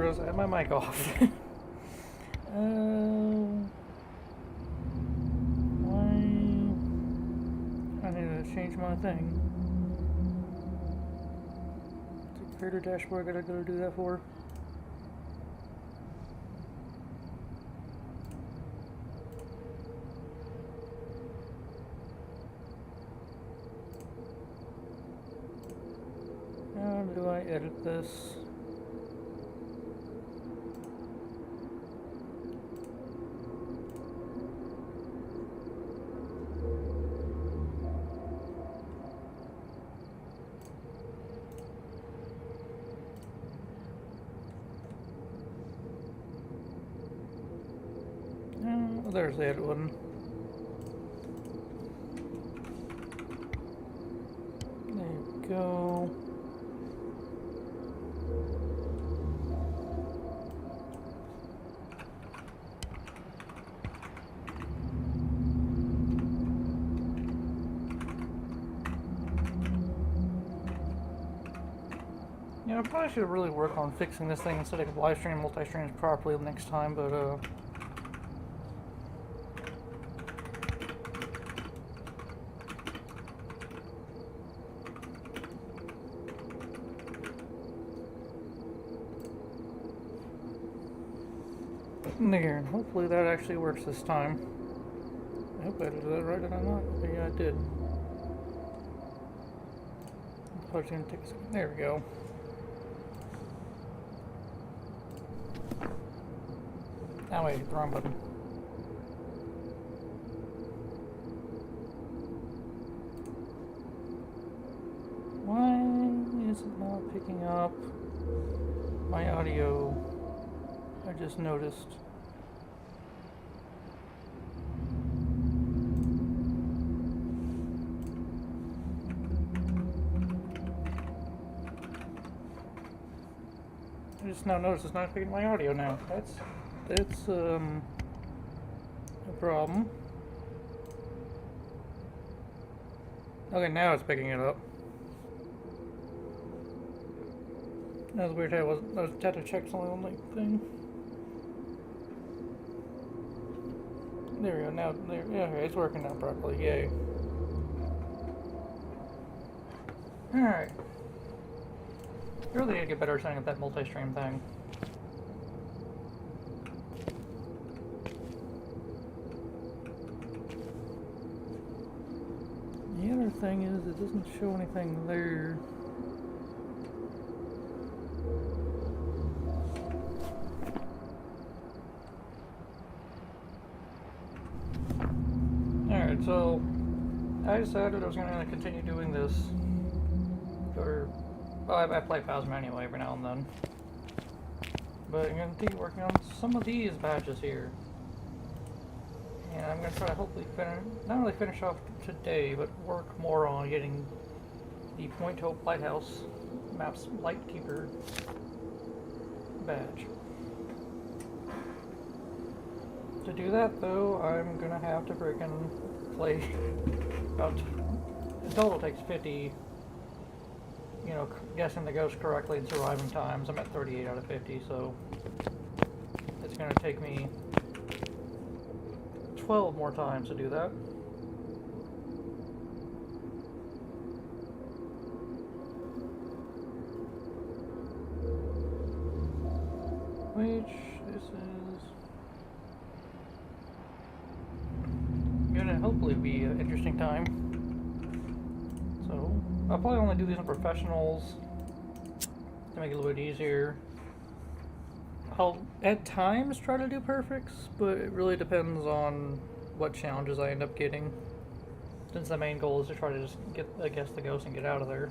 realized I had my mic off. Why? I need to change my thing. The creator dashboard, I gotta go do that for. How do I edit this? Oh, there's the edit one. There you go. Yeah, I probably should really work on fixing this thing instead of live stream multi-streams properly the next time, but there, and hopefully that actually works this time. I hope I did that right, did I not? Yeah, I did. It's probably gonna take a second. There we go. Oh wait, hit the wrong button. Why is it not picking up my audio? I just noticed. I just now noticed it's not picking my audio now. That's a problem. Okay, now it's picking it up. That was weird. I was had to check something on the thing. There we go. Now, there. Yeah, okay, it's working now properly. Yay. All right. I really need to get better at setting up that multi-stream thing. The other thing is, it doesn't show anything there. Alright, so I decided I was going to continue doing this. Well, I play Phasma anyway every now and then. But I'm going to keep working on some of these badges here. And I'm going to try to hopefully not only finish off today, but work more on getting the Point Hope Lighthouse Maps Lightkeeper badge. To do that, though, I'm going to have to freaking play about... In total it takes 50, you know, guessing the ghost correctly and surviving times. I'm at 38 out of 50, so it's going to take me 12 more times to do that. Which, this is gonna hopefully be an interesting time. So, I'll probably only do these on professionals to make it a little bit easier. I'll at times try to do perfects, but it really depends on what challenges I end up getting. Since the main goal is to try to just get, I guess, the ghost and get out of there.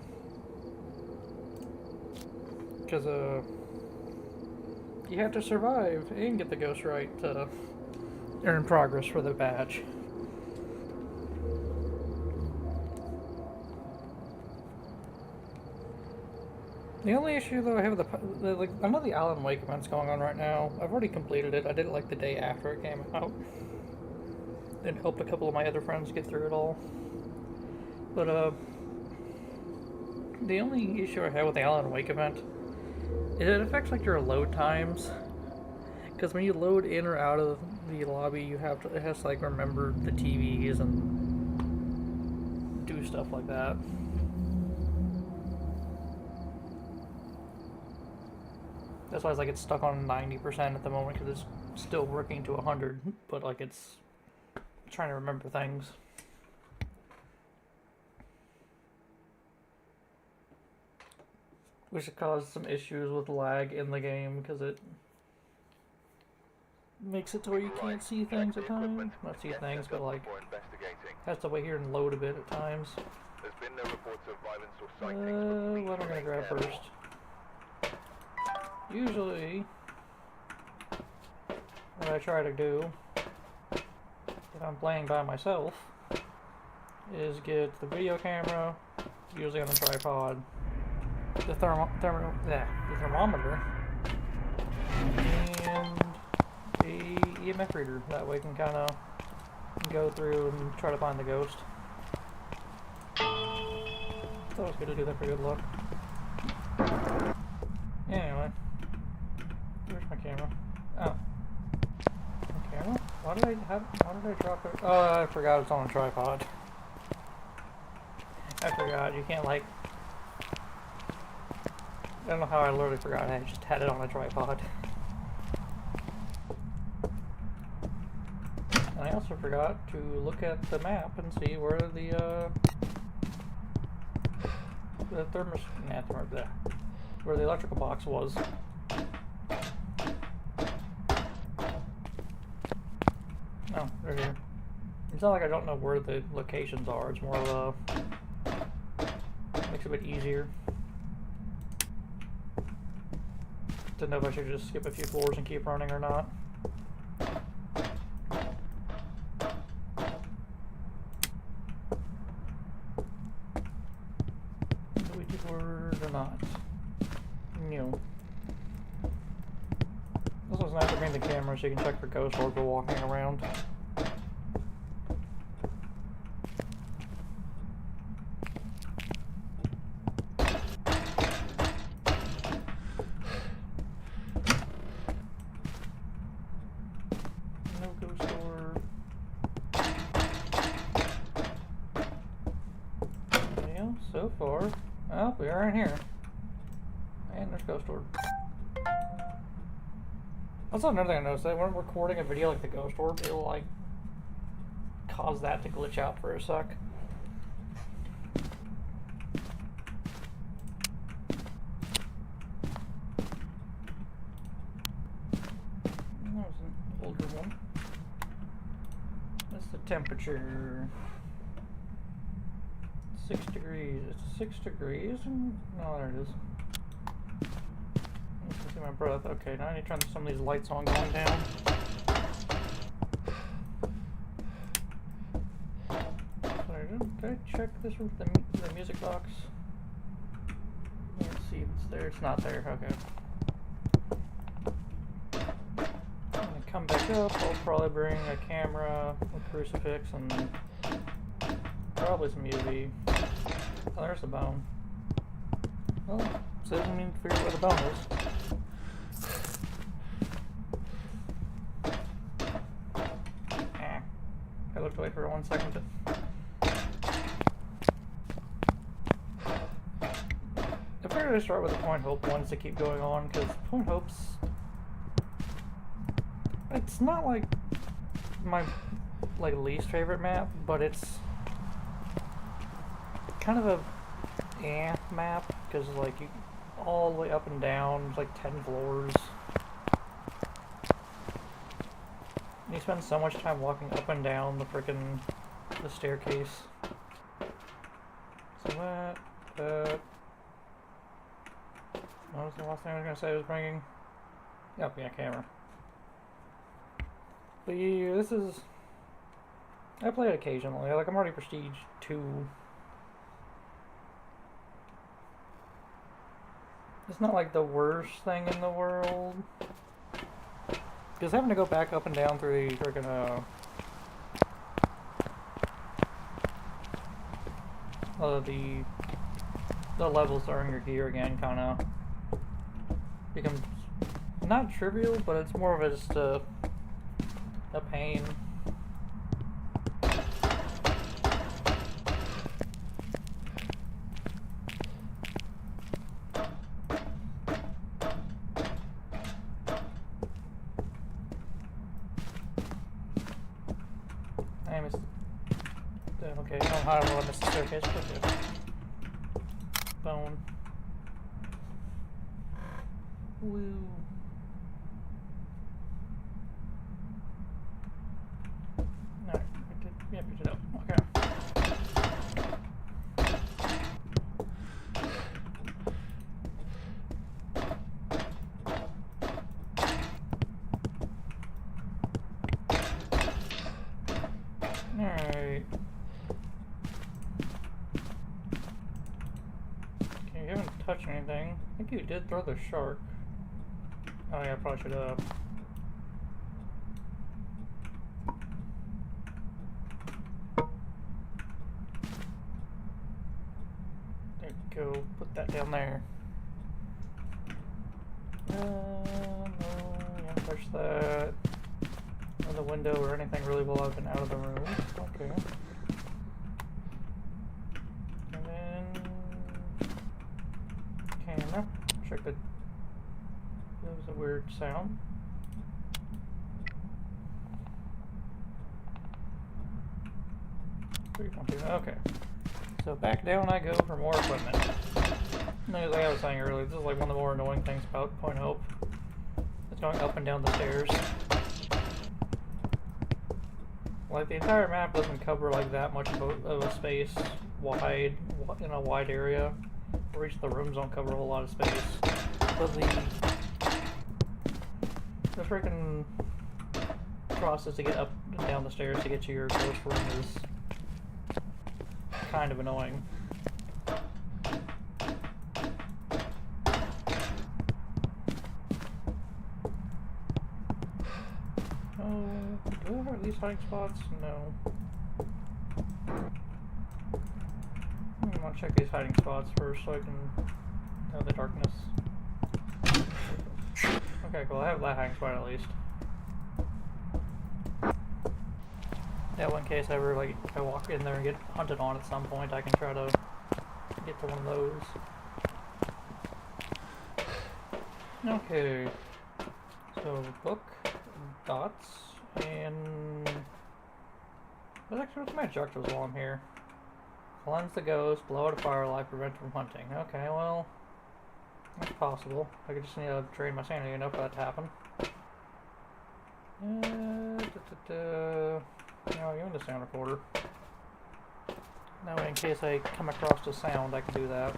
Because, you have to survive and get the ghost right to earn progress for the badge. The only issue though I have with like, I know the Alan Wake event's going on right now. I've already completed it. I did it like the day after it came out. And helped a couple of my other friends get through it all. But the only issue I have with the Alan Wake event It affects like your load times. Because when you load in or out of the lobby, you have to, it has to like remember the TVs and do stuff like that. That's why it's like it's stuck on 90% at the moment, because it's still working to 100, but like it's trying to remember things. Which caused some issues with lag in the game, because it makes it to where you can't see things at times. Not see things, but like has to wait here and load a bit at times. There's been no reports of violence or sightings. What am I gonna grab first? Usually, what I try to do if I'm playing by myself is get the video camera, usually on a tripod, the thermometer, and the EMF reader. That way I can kind of go through and try to find the ghost. It's always good to do that for good luck. Anyway, where's my camera? Oh, my camera? Why did I drop it? Oh, I forgot it's on a tripod. I forgot you can't like. I don't know how I literally forgot. I just had it on a tripod. And I also forgot to look at the map and see where where the electrical box was. Oh, they're here. It's not like I don't know where the locations are. It's more of a makes it a bit easier to know if I should just skip a few floors and keep running or not. Do we do word or not? No. This was nice to bring the camera so you can check for ghosts while we're walking around. So far, oh, we are in here, and there's Ghost Orb. That's another thing I noticed, that when I'm recording a video like the Ghost Orb, it'll like cause that to glitch out for a sec. That was an older one. That's the temperature. 6 degrees. It's 6 degrees? No, there it is. I can see my breath. Okay, now I need to turn some of these lights on going down. Sorry, did I check this with the music box? Let's see if it's there. It's not there. Okay. I'm gonna come back up. I'll probably bring a camera, a crucifix, and probably some UV. Oh, there's the bone. Well, so I need to figure out where the bone is. I looked away for 1 second. I figured I'd start with the Point Hope ones to keep going on, because Point Hope's... It's not like my least favorite map, but it's kind of a map, because like you all the way up and down, it's like 10 floors. And you spend so much time walking up and down the staircase. So that what was the last thing I was gonna say I was bringing? Yep, yeah, camera. But yeah, this is, I play it occasionally. Like I'm already Prestige 2. It's not like the worst thing in the world. Because having to go back up and down through the freaking the levels during your gear again kind of becomes not trivial, but it's more of just a pain. I missed. Okay, I don't know how I missed the staircase, but good. Bone. Woo. Alright, yeah, picked it up. Okay. Alright. Okay, you haven't touched anything. I think you did throw the shark. Oh yeah, I probably should have. There you go. Put that down there. No, you haven't touched that. Or the window or anything really while I've been out of the room. Okay. And then camera. Check the. That was a weird sound. Okay. So back down I go for more equipment. Like I was saying earlier, this is like one of the more annoying things about Point Hope. It's going up and down the stairs. Like the entire map doesn't cover like that much of a space wide in a wide area. For each of the rooms don't cover a whole lot of space. But the freaking process to get up and down the stairs to get to your ghost room is kind of annoying. Oh, do I have these hiding spots? No. I'm gonna check these hiding spots first so I can know the darkness. Okay, cool. I have that hiding spot at least. That one case ever, like, if I walk in there and get hunted on at some point, I can try to get to one of those. Okay. So, book, dots, and... what's my objectives while I'm here? Cleanse the ghost, blow out a firelight, prevent from hunting. Okay, well... that's possible. I could just need to drain my sanity enough for that to happen. No, you're in the sound recorder. That way, in case I come across the sound, I can do that.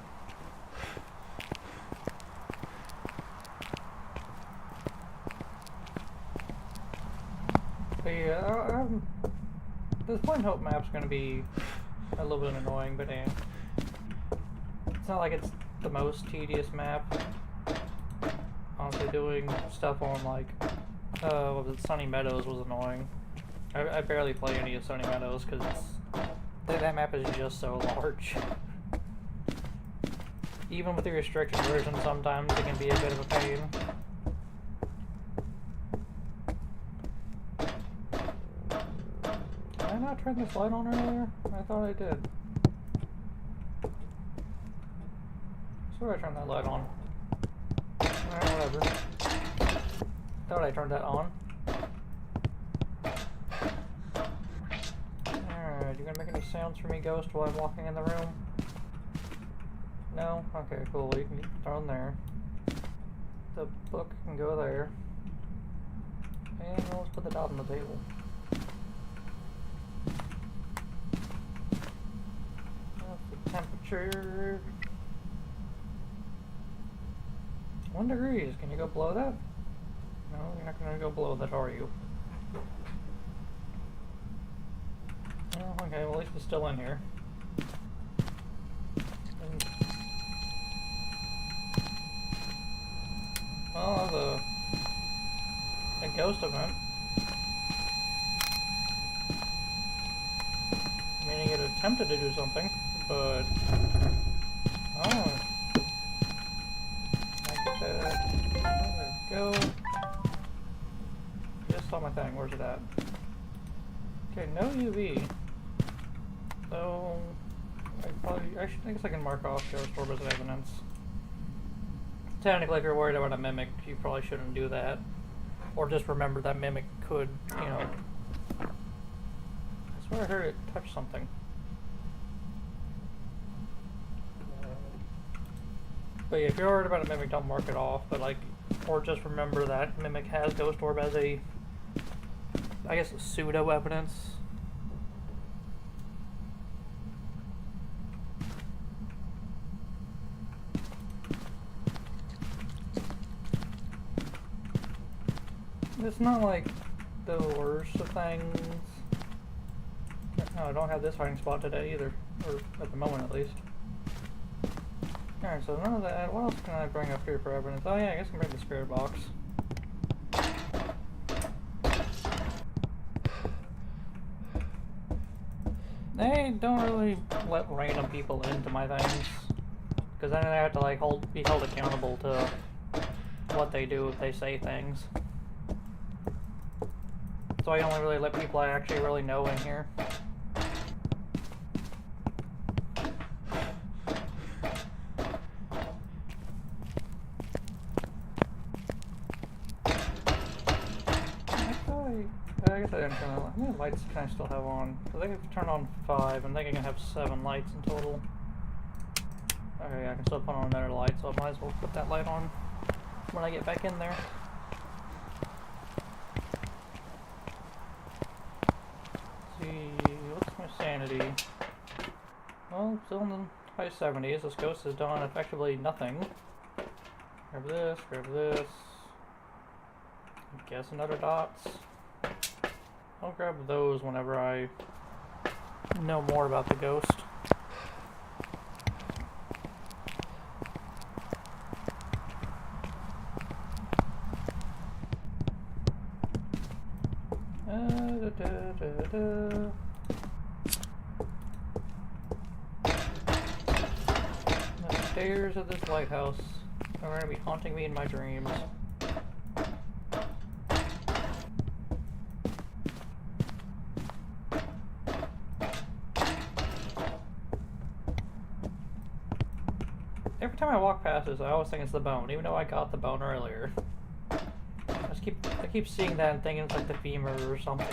But yeah, this Point Hope map's gonna be a little bit annoying, but it's not like it's the most tedious map. Honestly, doing stuff on like what was it, Sunny Meadows was annoying. I barely play any of Sunny Meadows because that map is just so large. Even with the restricted version, sometimes it can be a bit of a pain. Did I not turn this light on earlier? I thought I did. So I turned that light on. Alright, whatever. Thought I turned that on. Alright, you gonna make any sounds for me, Ghost, while I'm walking in the room? No? Okay, cool. You can get thrown there. The book can go there. And let's put the dot on the table. That's the temperature. 1 degree. Can you go below that? No, you're not going to go below that, are you? Oh, okay, well at least it's still in here. And, well, that was a ghost event. Meaning it attempted to do something, but... oh. I get that. Go. Just saw my thing. Where's it at? Okay, no UV. So I guess I can mark off ghost orb as evidence. Technically, if you're worried about a mimic, you probably shouldn't do that. Or just remember that mimic could, you know. I swear I heard it touch something. But yeah, if you're worried about a mimic, don't mark it off. But like, or just remember that mimic has ghost orb as a, I guess, pseudo evidence. It's not like the worst of things. No, I don't have this hiding spot today either, or at the moment at least. Alright, so none of that. What else can I bring up here for evidence? Oh yeah, I guess I can bring the spirit box. They don't really let random people into my things, because then they have to like be held accountable to what they do if they say things. So I only really let people I actually really know in here. I guess I didn't turn on. How many lights can I still have on? I think I've turned on 5. I'm thinking I have 7 lights in total. Okay, I can still put on another light, so I might as well put that light on when I get back in there. What's my sanity? Well, still in the high 70s. This ghost has done effectively nothing. Grab this, grab this. I guess another dots. I'll grab those whenever I know more about the ghost. The stairs of this lighthouse are going to be haunting me in my dreams. Every time I walk past this, I always think it's the bone, even though I got the bone earlier. I keep seeing that and thinking it's like the femur or something.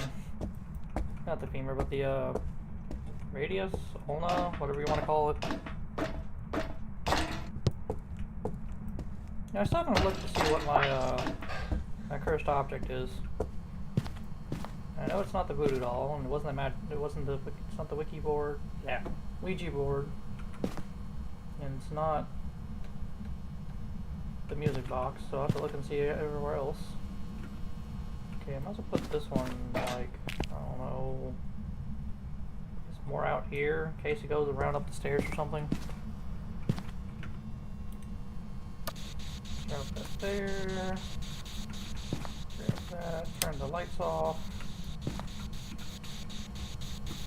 Not the femur, but the radius, ulna, whatever you want to call it. Now I still haven't looked to see what my cursed object is. I know it's not the voodoo doll, and it's not the wiki board. Yeah, Ouija board, and it's not the music box, so I'll have to look and see it everywhere else. Okay, I might as well put this one, like, I don't know, it's more out here, in case it goes around up the stairs or something. Grab that there, grab that, turn the lights off.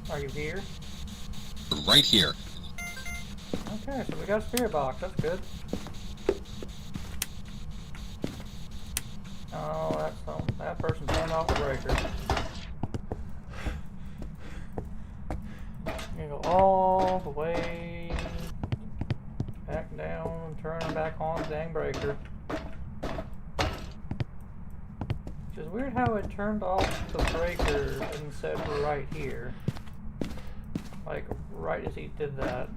Are you here? Right here. Okay, so we got a spirit box, that's good. Oh, that person turned off the breaker. You go all the way back down and turn back on the dang breaker. Which is weird how it turned off the breaker and said right here. Like right as he did that.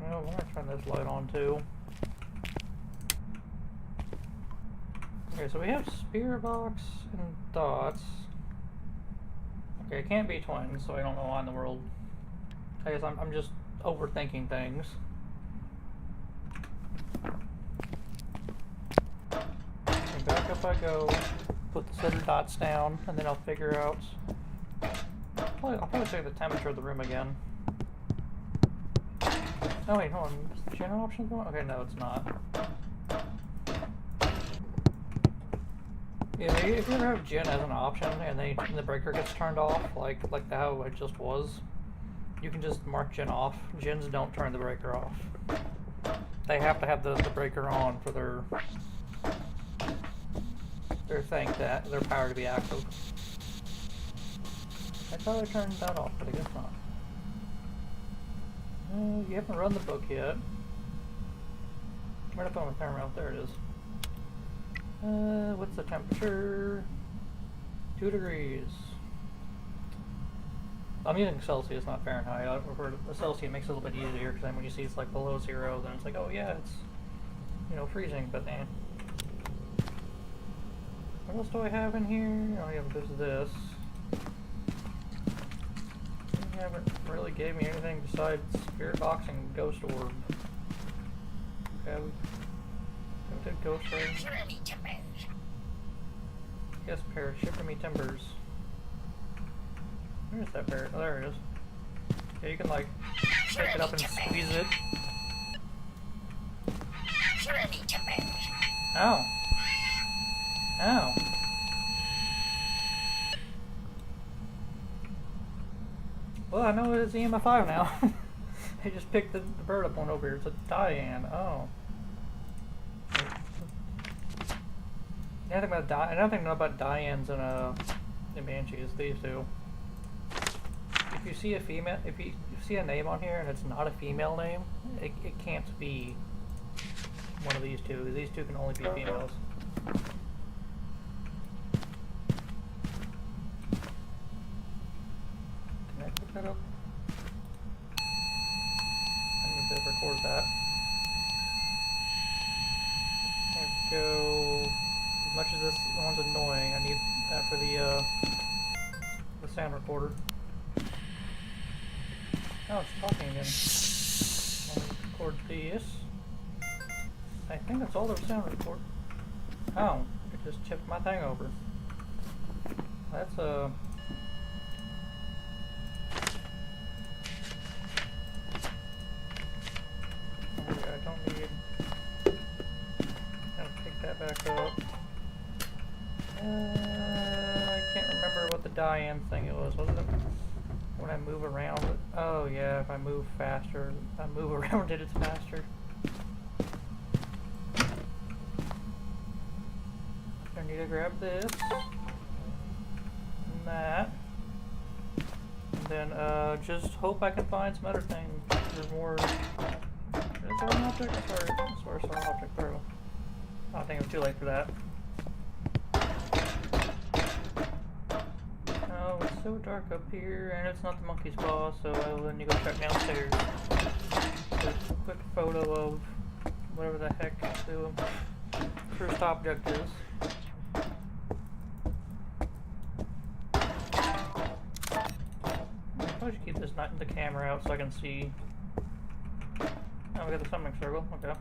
Oh, I'm gonna turn this light on too. Okay, so we have spirit box and dots. Okay, it can't be twins, so I don't know why in the world. I guess I'm just overthinking things. Okay, back up I go. Put the set of dots down, and then I'll figure out. I'll probably check the temperature of the room again. Oh wait, hold on. Is the general option going? Okay, no, it's not. Yeah, if you ever have gen as an option and then the breaker gets turned off, like how it just was, you can just mark gen off. Gens don't turn the breaker off. they have to have the breaker on for their thing, that their power to be active. I thought I turned that off, but I guess not. You haven't run the book yet. Where'd I put my thermometer? There it is. What's the temperature? 2 degrees. I'm using Celsius, not Fahrenheit. I prefer the Celsius. Makes it a little bit easier, because then when you see it's like below 0, then it's like, oh yeah, it's, you know, freezing. But then, what else do I have in here? Oh yeah, there's this. You haven't really gave me anything besides Spirit Box and Ghost Orb. Okay, we did Ghost Orb. Yes, parrot, shiver me timbers. Where's that parrot? Oh, there it is. Yeah, you can like pick it up and squeeze it. Ow. Ow. Well, I know it's EMF5 now. I just picked the bird up one over here. It's a Diane. Oh. Nothing about I don't know about Dianes in Banshees. These do. If you see a female, if you see a name on here and it's not a female name, it can't be one of these two. These two can only be females. Can I pick that up? I need to record that. There we go. As much as this one's annoying, I need that for the sound recorder. Oh, it's talking again. I'll record this. I think that's all there's sound record. Oh, it just chipped my thing over. That's I don't need. Gotta pick that back up. I can't remember what the Diane thing it was. Was it when I move around? Oh yeah, if I move faster, if I move around it, it's faster. I need to grab this and that, and then just hope I can find some other things. There's more. Is there an object? Sorry, I saw an object through. I think it was too late for that. Oh, it's so dark up here, and it's not the monkey's paw, so I will need to go check downstairs. There's a quick photo of whatever the heck the first object is. I probably should keep this not in the camera out so I can see. Oh, we got the summoning circle. Okay.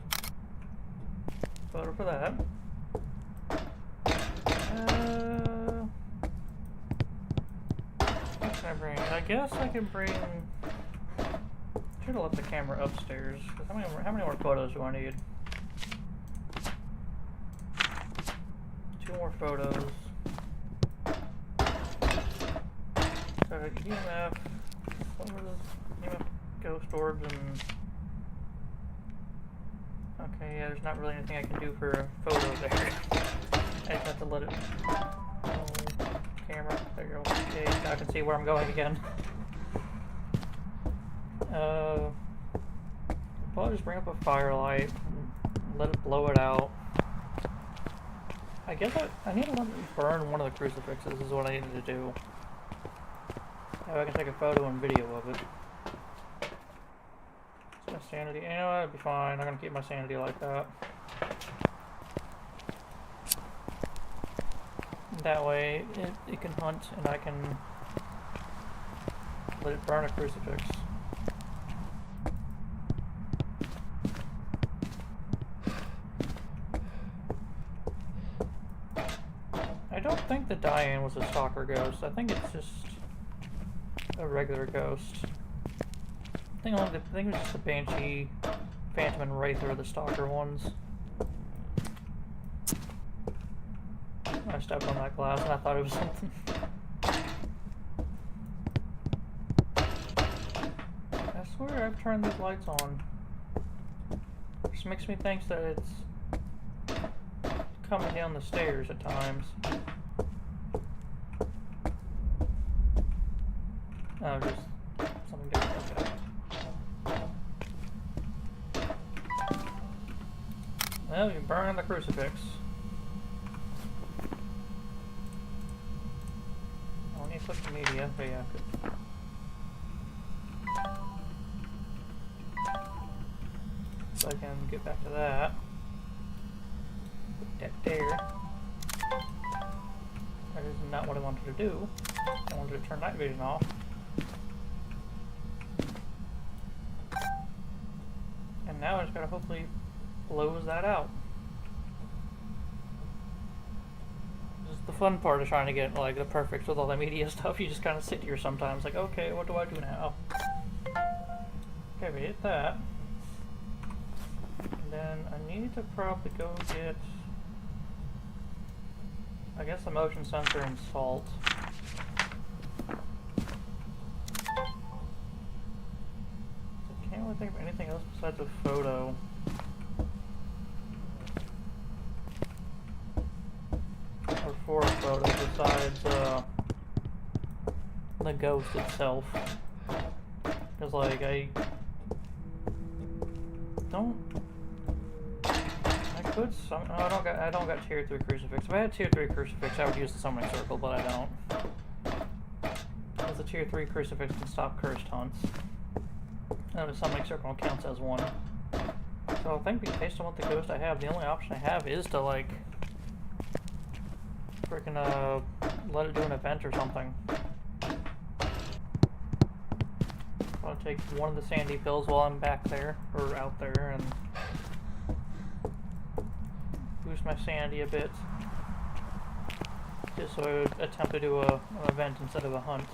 Photo for that. What can I bring? I guess I can bring. Should have left the camera upstairs. How many more photos do I need? 2 more photos. So EMF. What were those? EMF ghost orbs and. Okay, yeah, there's not really anything I can do for a photo there. I just have to let it. Oh, camera. There you go. Okay, now I can see where I'm going again. I'll just bring up a firelight and let it blow it out. I guess I need to let it burn one of the crucifixes is what I needed to do. Now I can take a photo and video of it. My sanity, you know, that'd be fine. I'm gonna keep my sanity like that. That way, it can hunt and I can let it burn a crucifix. I don't think the Diane was a stalker ghost. I think it's just a regular ghost. I think it was just the Banshee, Phantom, and Wraith are the stalker ones. I stepped on that glass and I thought it was something. I swear I've turned these lights on. For Just makes me think that it's coming down the stairs at times. Oh, just something different. Okay. Well, you burn the crucifix. I need to click the media, but yeah, good. So I can get back to that. Put that there. That is not what I wanted to do. I wanted to turn night vision off. And now I just gotta hopefully close that out. This is the fun part of trying to get like the perfect with all the media stuff. You just kind of sit here sometimes like, okay, what do I do now? Okay, we hit that. And then I need to probably go get, I guess, a motion sensor and salt. I can't really think of anything else besides a photo. Or for a photo besides the ghost itself. Because like I could some. No, I don't got tier 3 crucifix. If I had tier 3 crucifix, I would use the summoning circle, but I don't. Because the tier 3 crucifix can stop cursed hunts. And the summoning circle counts as one. So I think based on what the ghost I have, the only option I have is to like freaking let it do an event or something. I'll take one of the sandy pills while I'm back there, or out there, and boost my sanity a bit. Just so I would attempt to do an event instead of a hunt.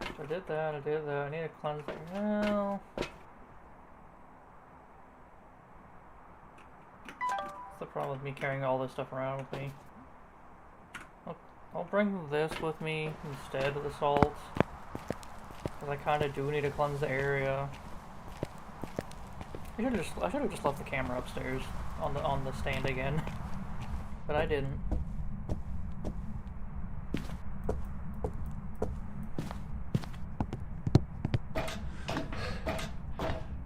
So I did that, I need to cleanse it. Well, the problem with me carrying all this stuff around with me. I'll bring this with me instead of the salt, because I kind of do need to cleanse the area. I should have just left the camera upstairs on the stand again, but I didn't.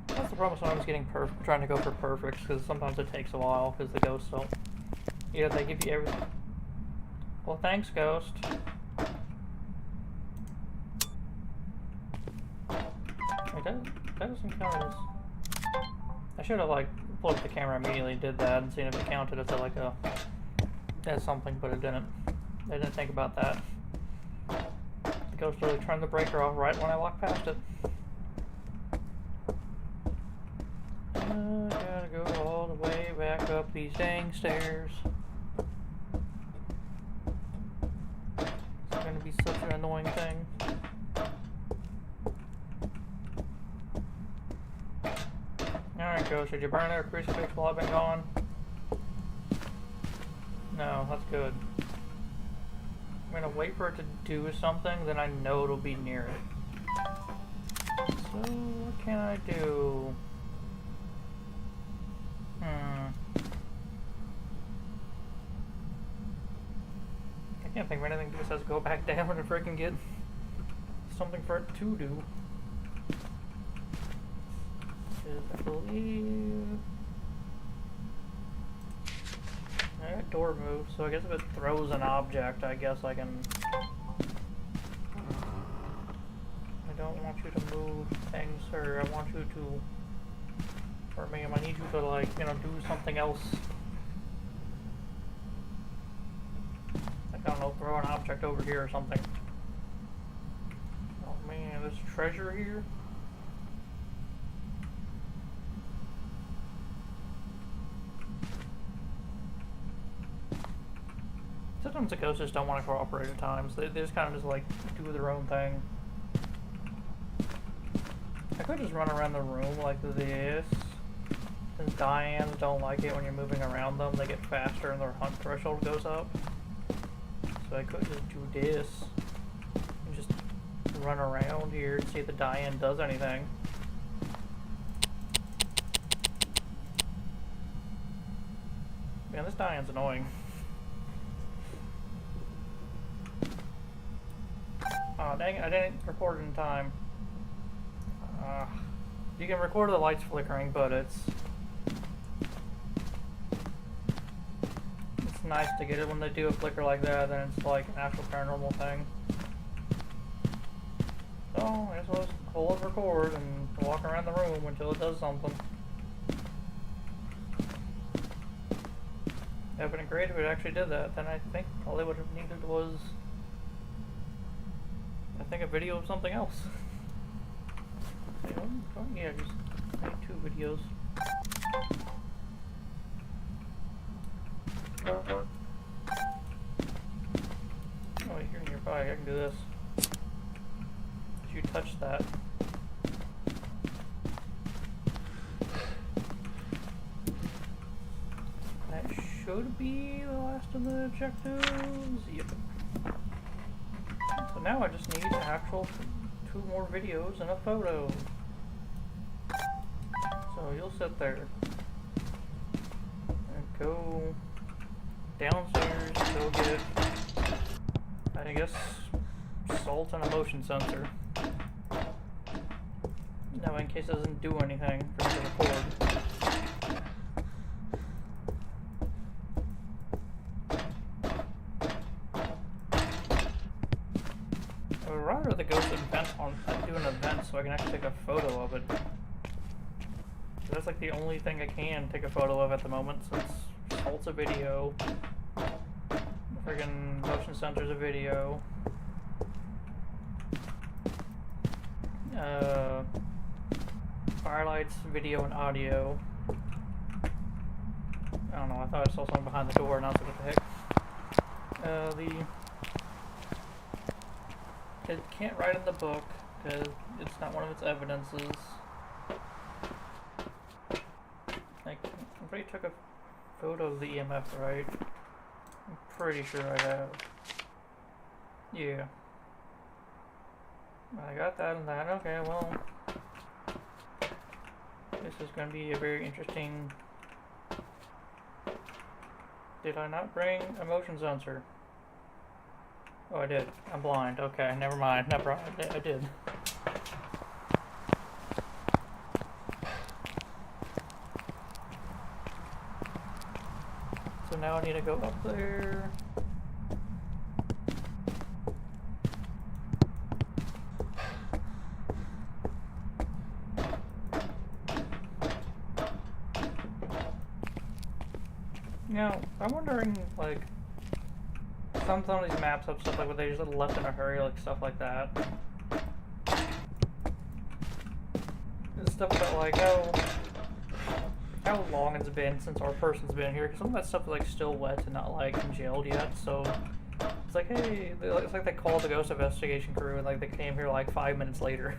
That's the problem when I was getting trying to go for perfects, because sometimes it takes a while because the ghosts don't. Yeah, they give you everything. Well, thanks, Ghost. Wait, that doesn't count as... I should have, like, pulled up the camera immediately and did that and seen if it counted as like a... as something, but it didn't. I didn't think about that. The Ghost really turned the breaker off right when I walked past it. I gotta go all the way back up these dang stairs. It's gonna be such an annoying thing. Alright, Ghost, did you burn our crucifix while I've been gone? No, that's good. I'm gonna wait for it to do something, then I know it'll be near it. So, what can I do? I can't think of anything besides go back down and freaking get something for it to do. I believe that door moves, so I guess if it throws an object, I guess I can. I don't want you to move things, sir. I want you to. Or ma'am, I need you to, like, you know, do something else. Like, I don't know, throw an object over here or something. Oh man, there's treasure here? Sometimes the ghosts just don't want to cooperate at times. They just kind of just, like, do their own thing. I could just run around the room like this. Since Dianes don't like it when you're moving around them, they get faster and their hunt threshold goes up. So so I could just do this and just run around here and see if the die-in does anything. Man, this die-in's annoying. Oh dang it, I didn't record it in time. You can record the lights flickering, but it's nice to get it when they do a flicker like that, then it's like an actual paranormal thing. So I guess we'll just hold record and walk around the room until it does something. That would have been great if it actually did that. Then I think all they would have needed was, I think, a video of something else. Yeah, just made 2 videos. Oh, you're nearby. I can do this. Did you touch that? That should be the last of the objectives. Yep. So now I just need actual 2 more videos and a photo. So you'll sit there and go downstairs, go get, I guess, salt and a motion sensor. Now, in case it doesn't do anything for me to record. I would rather the ghost event do an event so I can actually take a photo of it. That's like the only thing I can take a photo of at the moment, since salt's a video, friggin' motion sensor's a video, Firelight's video and audio. I don't know, I thought I saw something behind the door and I was like, what the heck? It can't write in the book, because it's not one of its evidences. Like, I'm pretty took a photo of the EMF, right? I'm pretty sure I have. Yeah. I got that and that. Okay, well, this is going to be a very interesting... Did I not bring a motion sensor? Oh, I did. I'm blind. Okay, never mind. Never mind. I did. So now I need to go up there. Now, I'm wondering, like, some of these maps have stuff like where they just left in a hurry, like stuff like that. There's stuff about like how long it's been since our person's been here, because some of that stuff is like still wet and not like congealed yet, so it's like, hey, it's like they called the ghost investigation crew and like they came here like 5 minutes later.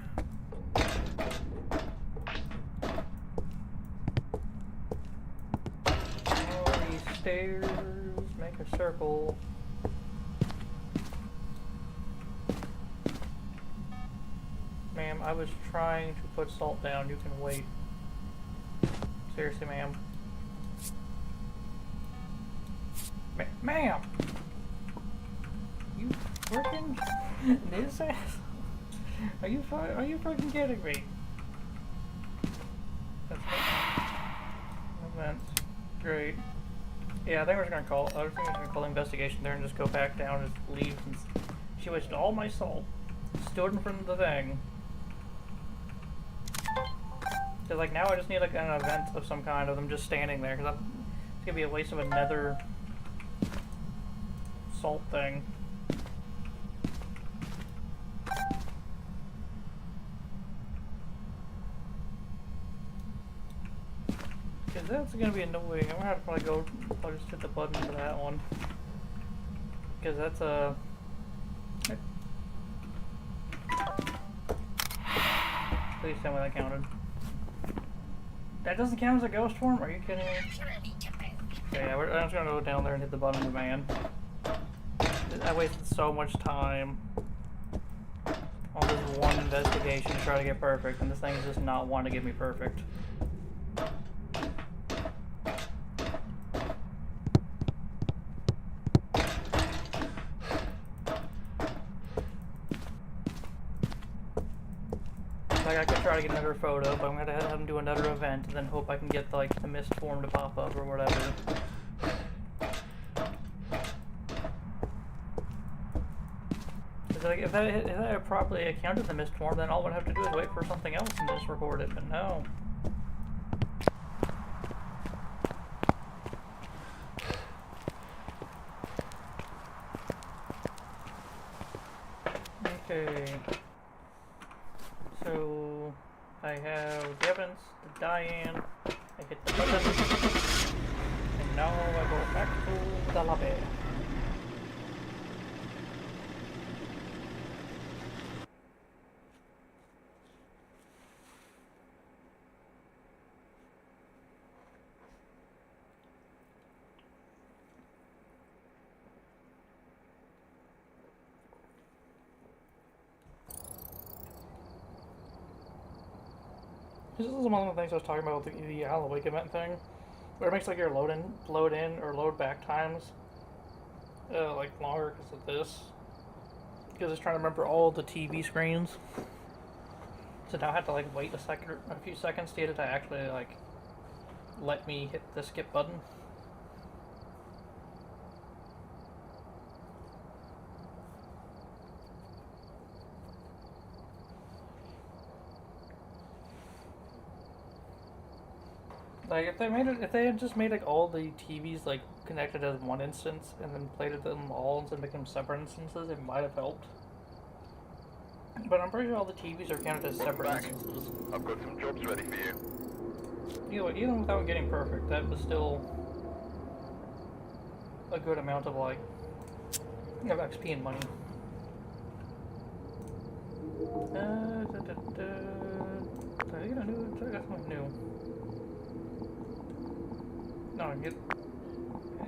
All these stairs make a circle. Ma'am, I was trying to put salt down. You can wait. Seriously, ma'am. Ma'am! You freaking this ass? Are you freaking kidding me? That's events. Great. Yeah, I think we're just gonna call. I was thinking we're gonna call the investigation there and just go back down and leave. And she wasted all my salt. Stood in front of the thing. So like now I just need like an event of some kind of them just standing there, because it's gonna be a waste of another salt thing. Because that's gonna be annoying. I'm gonna have to probably I'll just hit the button for that one. Because that's a... Please tell me that counted. That doesn't count as a ghost form? Are you kidding me? Okay, yeah, I'm just gonna go down there and hit the button of the man. I wasted so much time on this one investigation to try to get perfect, and this thing is just not wanting to get me perfect. Like, I could try to get another photo, but I'm gonna have him do another event, and then hope I can get, like, the mist form to pop up or whatever. Like, if I had properly accounted the mist form, then all I would have to do is wait for something else and just record it, but no. Okay. So, I have the evidence, the Diane, I hit the button, and now I go back to the lobby. This is one of the things I was talking about with the Alan Wake event thing, where it makes like your load in or load back times like longer because of this. Because it's trying to remember all the TV screens. So now I have to like wait a few seconds to get it to actually like let me hit the skip button. Like if they had just made like all the TVs like connected as one instance and then played them all instead of making them separate instances, it might have helped. But I'm pretty sure all the TVs are counted as separate instances. I've got some jobs ready for you. Even without getting perfect, that was still a good amount of like of XP and money. Did I get a new? Did I get something new? No,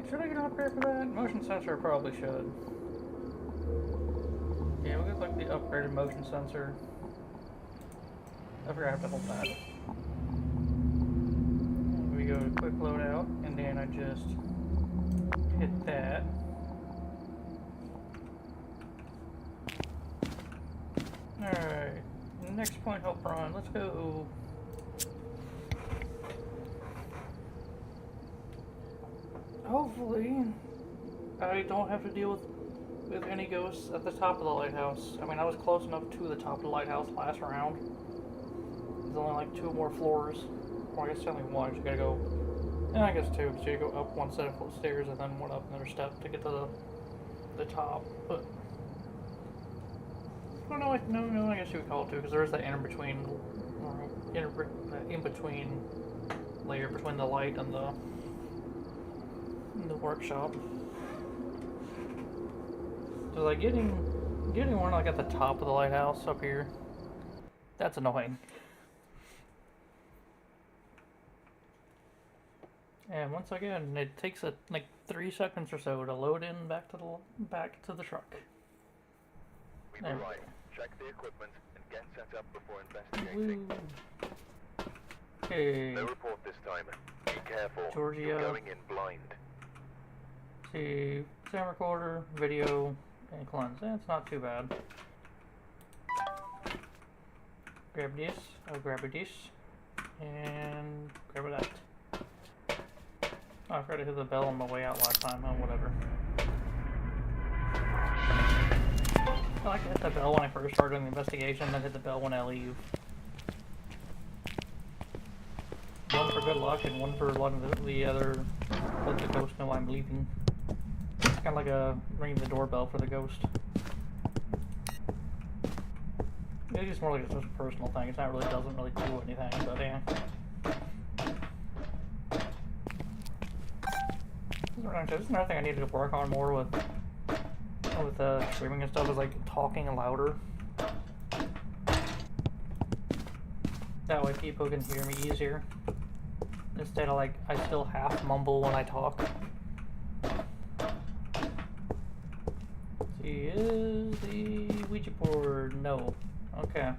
should I get an upgrade for that? Motion sensor probably should. Yeah, we'll get like the upgraded motion sensor. I forgot I have to hold that. We go to quick loadout, and then I just hit that. Alright, next point help run. Let's go. Hopefully, I don't have to deal with any ghosts at the top of the lighthouse. I mean, I was close enough to the top of the lighthouse last round. There's only like 2 more floors. Well, I guess only one. You gotta go. Yeah, I guess 2. So you go up one set of stairs and then one up another step to get to the top. But I don't know. No, I guess you would call it 2 because there is that in between layer between the light and the workshop. So like getting one like at the top of the lighthouse up here, that's annoying. And once again, it takes like 3 seconds or so to load in back to the truck. We've arrived. Check the equipment and get set up before investigating. Okay. No report this time. Be careful. Georgia. You're going in blind. See, sound recorder, video, and cleanse. That's not too bad. Grab this, I'll grab this, and grab that. Oh, I forgot to hit the bell on my way out last time. Oh, whatever. I like to hit the bell when I first start doing the investigation, then hit the bell when I leave. One for good luck and one for letting the other let the ghost know I'm leaving. It's kind of like a ringing the doorbell for the ghost. It's just more like a personal thing. It's not really doesn't really do anything, but yeah. This is another thing I needed to work on more with streaming and stuff, is like talking louder. That way people can hear me easier. Instead of like, I still half mumble when I talk. Is the Ouija board? No. Okay.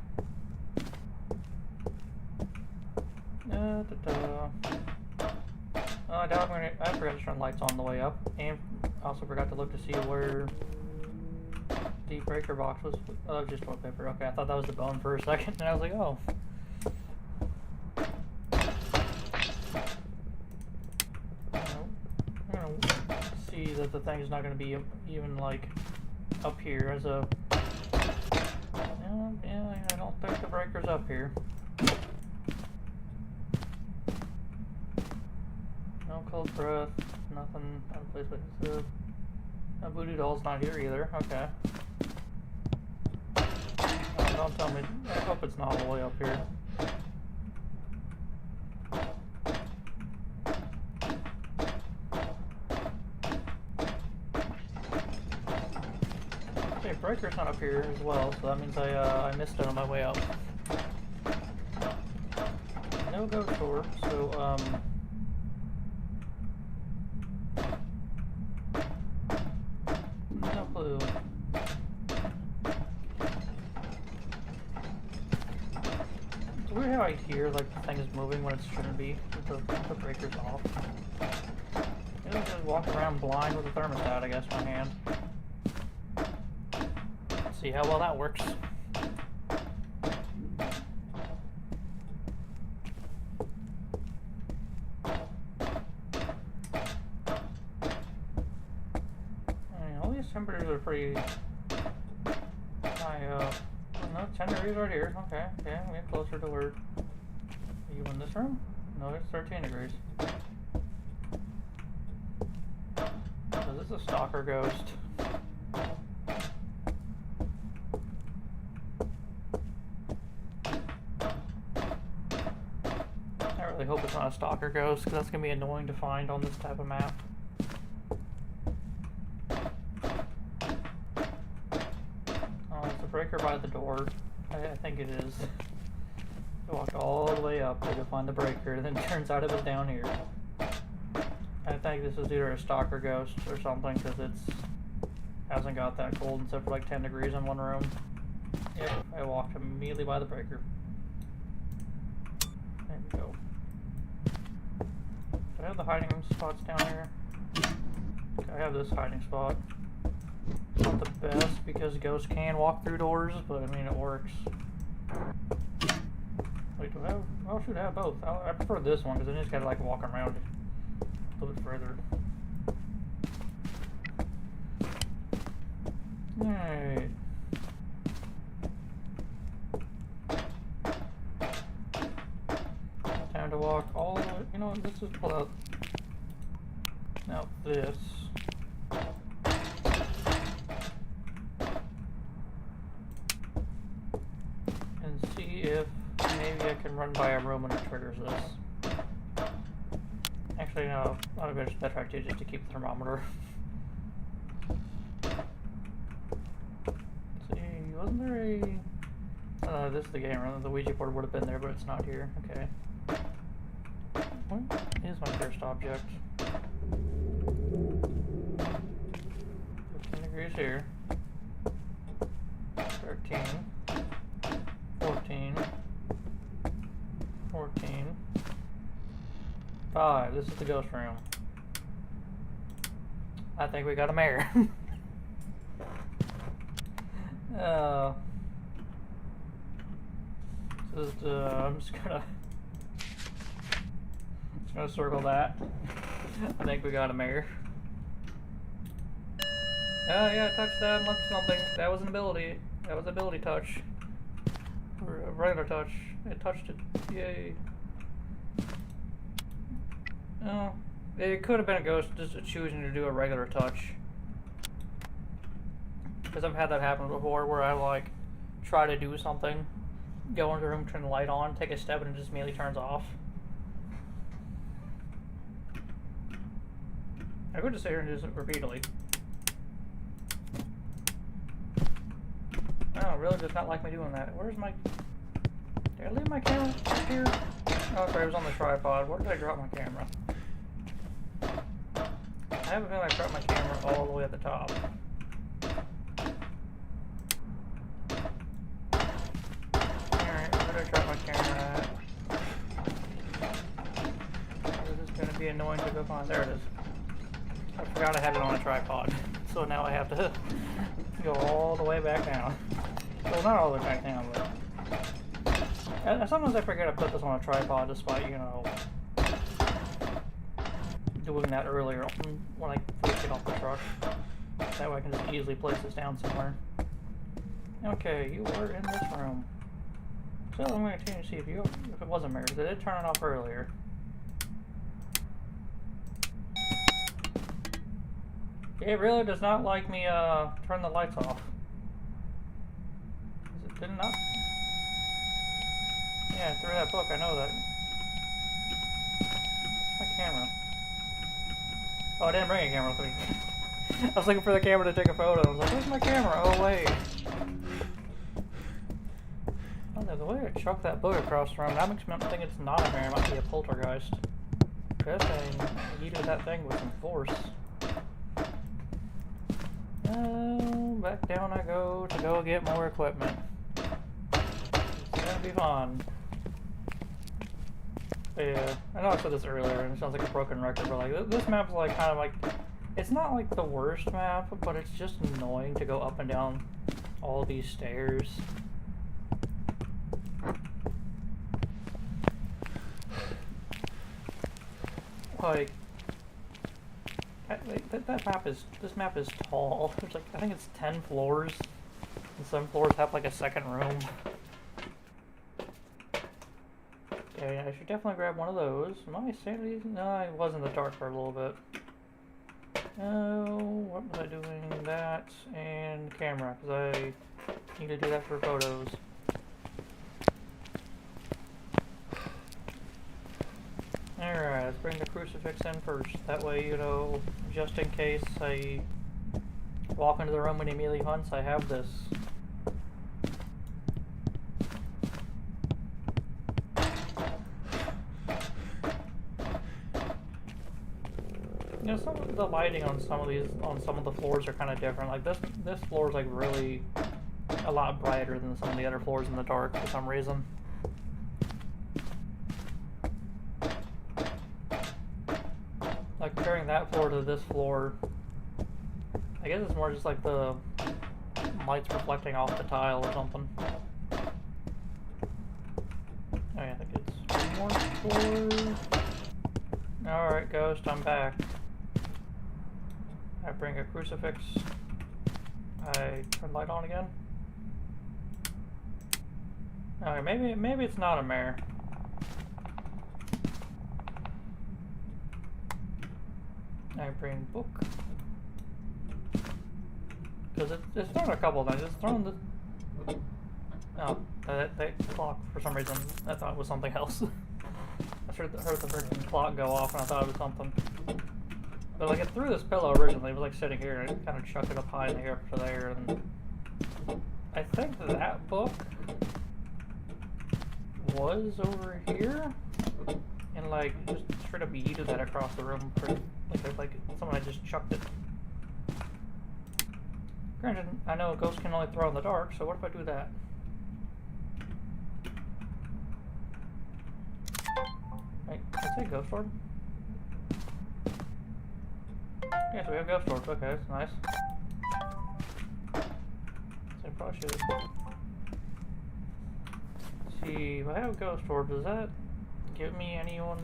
I doubt I forgot to turn lights on the way up, and also forgot to look to see where the breaker box was. Oh, just toilet paper. Okay, I thought that was the bone for a second, and I was like, oh. I'm gonna see that the thing's not gonna be even like up here as a. Yeah, I don't think the breaker's up here. No cold breath, nothing out of place, but a voodoo doll's not here either. Okay. Don't tell me. I hope it's not all the way up here. Okay, breaker's not up here as well, so that means I missed it on my way up. No ghost door, so no clue. It's weird how I hear like the thing is moving when it shouldn't be. The breaker's off. Maybe I'll just walk around blind with a thermostat, I guess, in my hand. See how well that works. All these temperatures are pretty high up. Oh, no, 10 degrees right here. Okay, okay, we get closer to where. Are you in this room? No, it's 13 degrees. So this is a stalker ghost. I hope it's not a stalker ghost, because that's going to be annoying to find on this type of map. Oh, it's a breaker by the door. I think it is. I walked all the way up to find the breaker, and then it turns out it was down here. I think this is either a stalker ghost or something, because it's hasn't got that cold except for like 10 degrees in one room. Yep, I walked immediately by the breaker. There we go. Do I have the hiding spots down here? Okay, I have this hiding spot. Not the best because ghosts can walk through doors, but I mean it works. Wait, do I have? Oh, shoot, I have both. I prefer this one because then you just gotta like walk around it a little bit further. Alright. Time to walk all the way. You know what? Let's just pull out now this. And see if maybe I can run by a room and it triggers this. Actually, no. I'll better idea just to keep the thermometer. See, wasn't there a... Oh, this is the game room. The Ouija board would have been there, but it's not here. Okay. What is my first object? 15 degrees here. 13. 14. 14. 5. This is the ghost room. I think we got a mayor. I'm just gonna circle that. I think we got a mayor. Oh yeah, I touched that and left something. That was an ability. That was ability touch. Or a regular touch. It touched it. Yay. Oh, it could have been a ghost just choosing to do a regular touch. Because I've had that happen before where I like try to do something, go into the room, turn the light on, take a step, and it just immediately turns off. I could just sit here and do this repeatedly. Oh, it really does not like me doing that. Where's my... Did I leave my camera up here? Oh, sorry, it was on the tripod. Where did I drop my camera? I have a feeling I dropped my camera all the way at the top. annoying to go find. There it is. I forgot I had it on a tripod, so now I have to go all the way back down. Well, not all the way back down, but sometimes I forget to put this on a tripod, despite, you know, doing that earlier when I first get off the truck. That way I can just easily place this down somewhere. Okay, you were in this room. So I'm going to continue to see if it was a mirror. Did it turn it off earlier? It really does not like me turn the lights off. Is it did not? Yeah, through that book, I know that. My camera. Oh, I didn't bring a camera with me. I was looking for the camera to take a photo. I was like, where's my camera? Oh, wait. Oh, there's a way to chuck that book across the room. That makes me think it's not a mirror. It might be a poltergeist. That thing, you do that thing with some force. Back down I go to go get more equipment. It's gonna be fun. But yeah, I know I said this earlier and it sounds like a broken record, but like this map's like kind of like, it's not like the worst map, but it's just annoying to go up and down all these stairs. Like, this map is tall. There's like, I think it's 10 floors, and some floors have like a second room. Okay, I should definitely grab one of those. My sanity, no, I was in the dark for a little bit. Oh, what was I doing? That and camera, because I need to do that for photos. Alright, let's bring the crucifix in first. That way, you know, just in case I walk into the room when he immediately hunts, I have this. You know, some of the lighting on some of the floors are kind of different. Like this floor is like really a lot brighter than some of the other floors in the dark for some reason. Like comparing that floor to this floor, I guess it's more just like the lights reflecting off the tile or something. Oh yeah, I think it's one more floor. Alright, Ghost, I'm back. I bring a crucifix. I turn the light on again. Okay, maybe it's not a mare. I bring book. Because it's thrown a couple of times. It's thrown the... Oh, that clock for some reason. I thought it was something else. I heard the freaking clock go off and I thought it was something. But like it threw this pillow originally. It was like sitting here and it kind of chucked it up high in the air to there. And I think that book was over here. And like just straight up yeeted that across the room. Like someone had just chucked it. Granted, I know ghosts can only throw in the dark, so what if I do that? Wait, did I say ghost orb? Yeah, so we have ghost orbs. Okay, that's nice. So I probably should see if I have ghost orb. Does that give me anyone?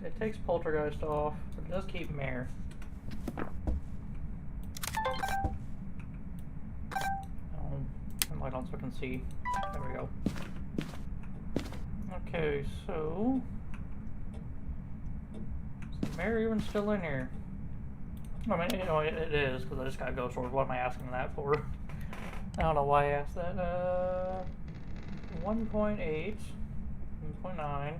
It takes poltergeist off, but it does keep mare. Turn light on so I can see. There we go. Okay, so is the mare even still in here? I mean, you know, it is because I just got ghost orb. What am I asking that for? I don't know why I asked that. 1.8, 1.9.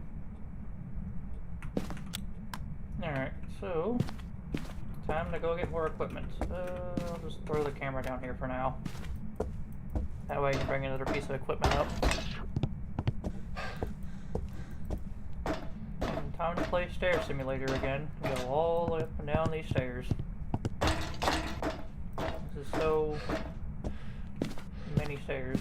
Alright, so time to go get more equipment. I'll just throw the camera down here for now. That way I can bring another piece of equipment up. And time to play Stair Simulator again. And go all the way up and down these stairs. This is so many stairs.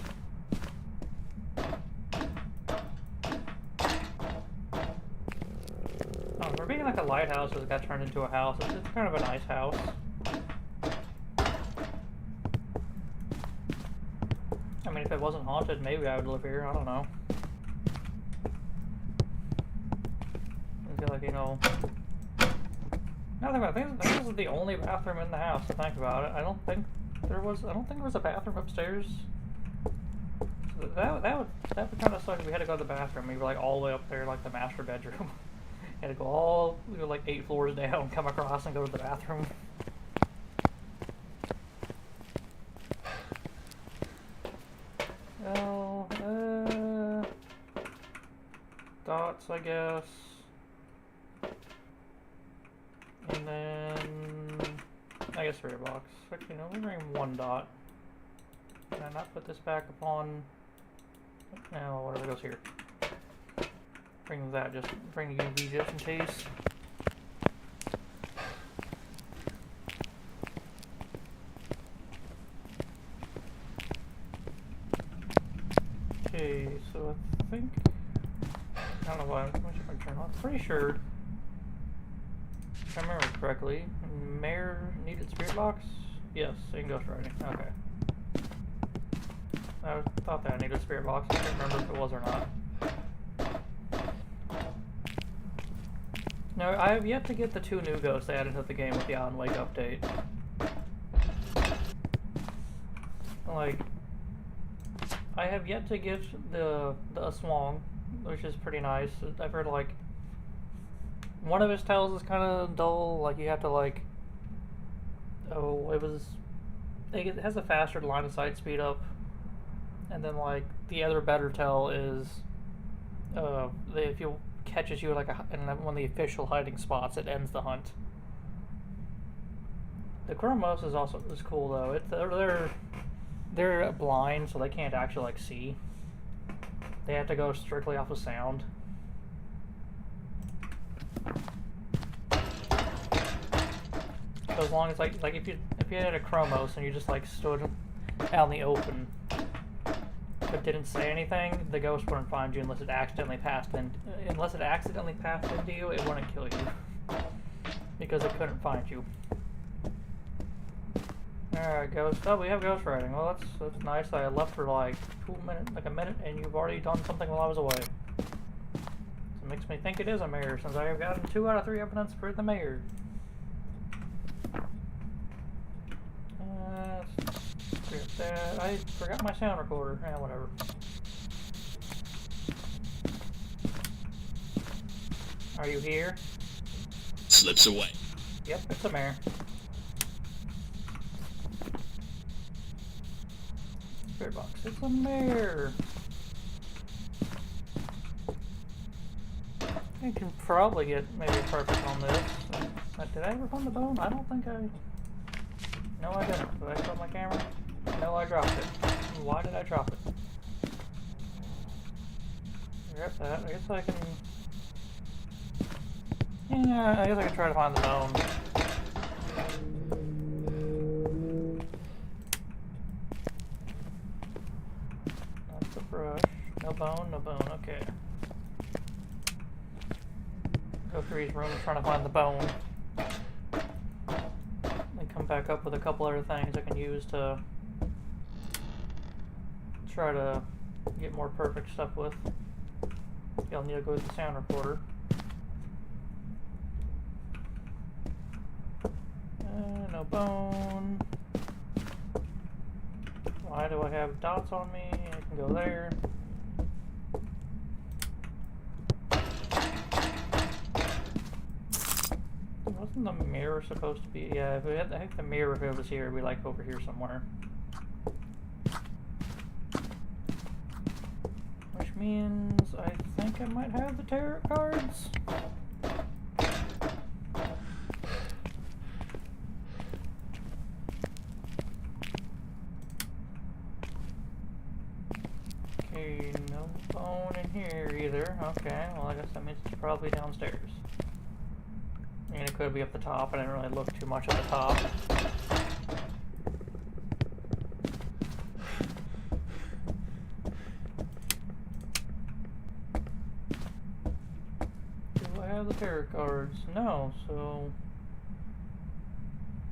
Oh, For being like a lighthouse that got turned into a house, it's kind of a nice house. I mean, if it wasn't haunted, maybe I would live here. I don't know. It's got, like, you know. Now that I think this is the only bathroom in the house. To think about it, I don't think there was a bathroom upstairs. So that would kind of suck if we had to go to the bathroom. We were like all the way up there, like the master bedroom. Had to go all, we were like 8 floors down, come across and go to the bathroom. Well, dots, I guess. And then, I guess spirit box. Actually, no, we're bring 1 dot. Can I not put this back upon? No, whatever goes here. Bring that, just bring UV just in case. Okay, so I think, I don't know why, let me check my journal. I'm pretty sure, if I remember correctly, Mayor needed spirit box? Yes, and ghostwriting, okay. I thought that I needed a spirit box, I can't remember if it was or not. No, I have yet to get the 2 new ghosts added to the game with the Alan Wake update. Like, I have yet to get the Aswang, which is pretty nice. I've heard, like, one of his tells is kind of dull, like you have to, like, it has a faster line of sight speed up, and then, like, the other better tell is, if you catches you like in one of the official hiding spots, it ends the hunt. The Chromos is cool though. They're blind, so they can't actually like see. They have to go strictly off of sound. So as long as like if you had a Chromos and you just like stood out in the open but didn't say anything, the ghost wouldn't find you unless it accidentally passed into you. It wouldn't kill you because it couldn't find you. All right, ghost. Oh, we have ghost writing. Well, that's nice. I left for like a minute, and you've already done something while I was away. So it makes me think it is a mayor, since I have gotten 2 out of 3 evidence for the mayor. That. I forgot my sound recorder. Yeah, whatever. Are you here? Slips away. Yep, it's a mare. Spirit box. It's a mare. I can probably get maybe a perfect on this. Did I ever find the bone? I don't think I... No, I didn't. Did I drop my camera? No, I dropped it. Why did I drop it? Grab that. I guess I can... Yeah, I guess I can try to find the bone. That's the brush. No bone, no bone. Okay. Go through these rooms trying to find the bone. Then come back up with a couple other things I can use to try to get more perfect stuff with. You'll need to go with the sound recorder. No bone. Why do I have dots on me? I can go there. Wasn't the mirror supposed to be? Yeah, if we had, I think the mirror, if it was here, it'd be like over here somewhere. Which means I think I might have the tarot cards. Okay, no bone in here either. Okay, well I guess that means it's probably downstairs. I mean, it could be up the top. I didn't really look too much at the top. Do I have have the tarot cards? No, so...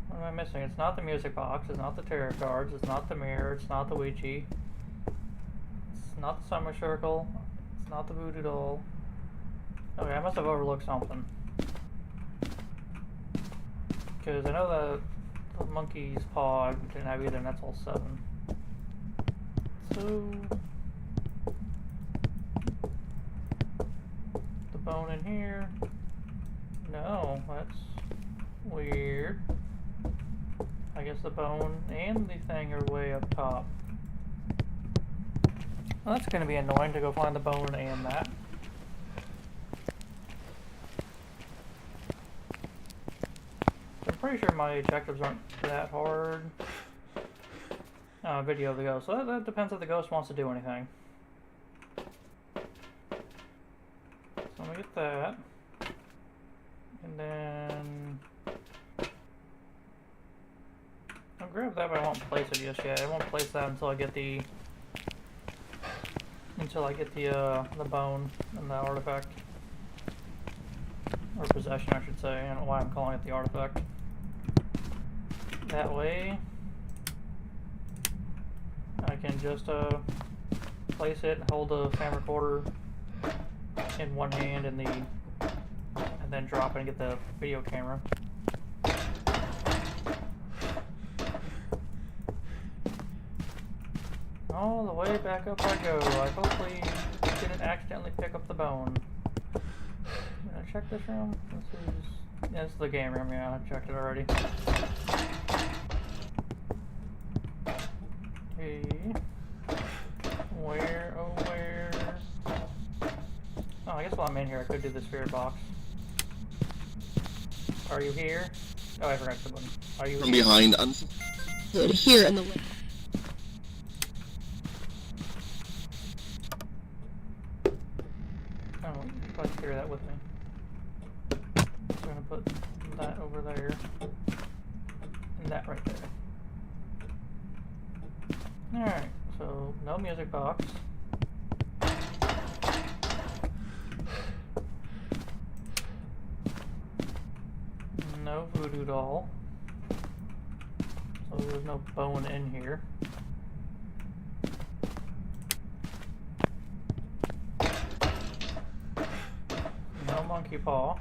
What am I missing? It's not the music box, it's not the tarot cards, it's not the mirror, it's not the Ouija. It's not the summer circle, it's not the voodoo doll. Okay, I must have overlooked something. Because I know the monkey's paw I didn't have either, and that's all 7. So... the bone in here? No, that's weird. I guess the bone and the thing are way up top. Well, that's gonna be annoying to go find the bone and that. I'm pretty sure my objectives aren't that hard. Video of the ghost. So that depends if the ghost wants to do anything. So let me get that. And then... I'll grab that, but I won't place it just yet. I won't place that until I get the... the bone and the artifact. Or possession, I should say. I don't know why I'm calling it the artifact. That way... I can just place it, hold the fan recorder in one hand and then drop it and get the video camera. All the way back up I go. I hopefully didn't accidentally pick up the bone. Did I check this room? This is the game room, yeah, I checked it already. Okay. Where, oh where? Oh, I guess while I'm in here I could do the spirit box. Are you here? Oh, I forgot the button. Are you From behind, Here in the way. Oh, you probably carry that with me. So I'm gonna put that over there. And that right there. Alright, so no music box. No voodoo doll. So there's no bone in here. No monkey paw.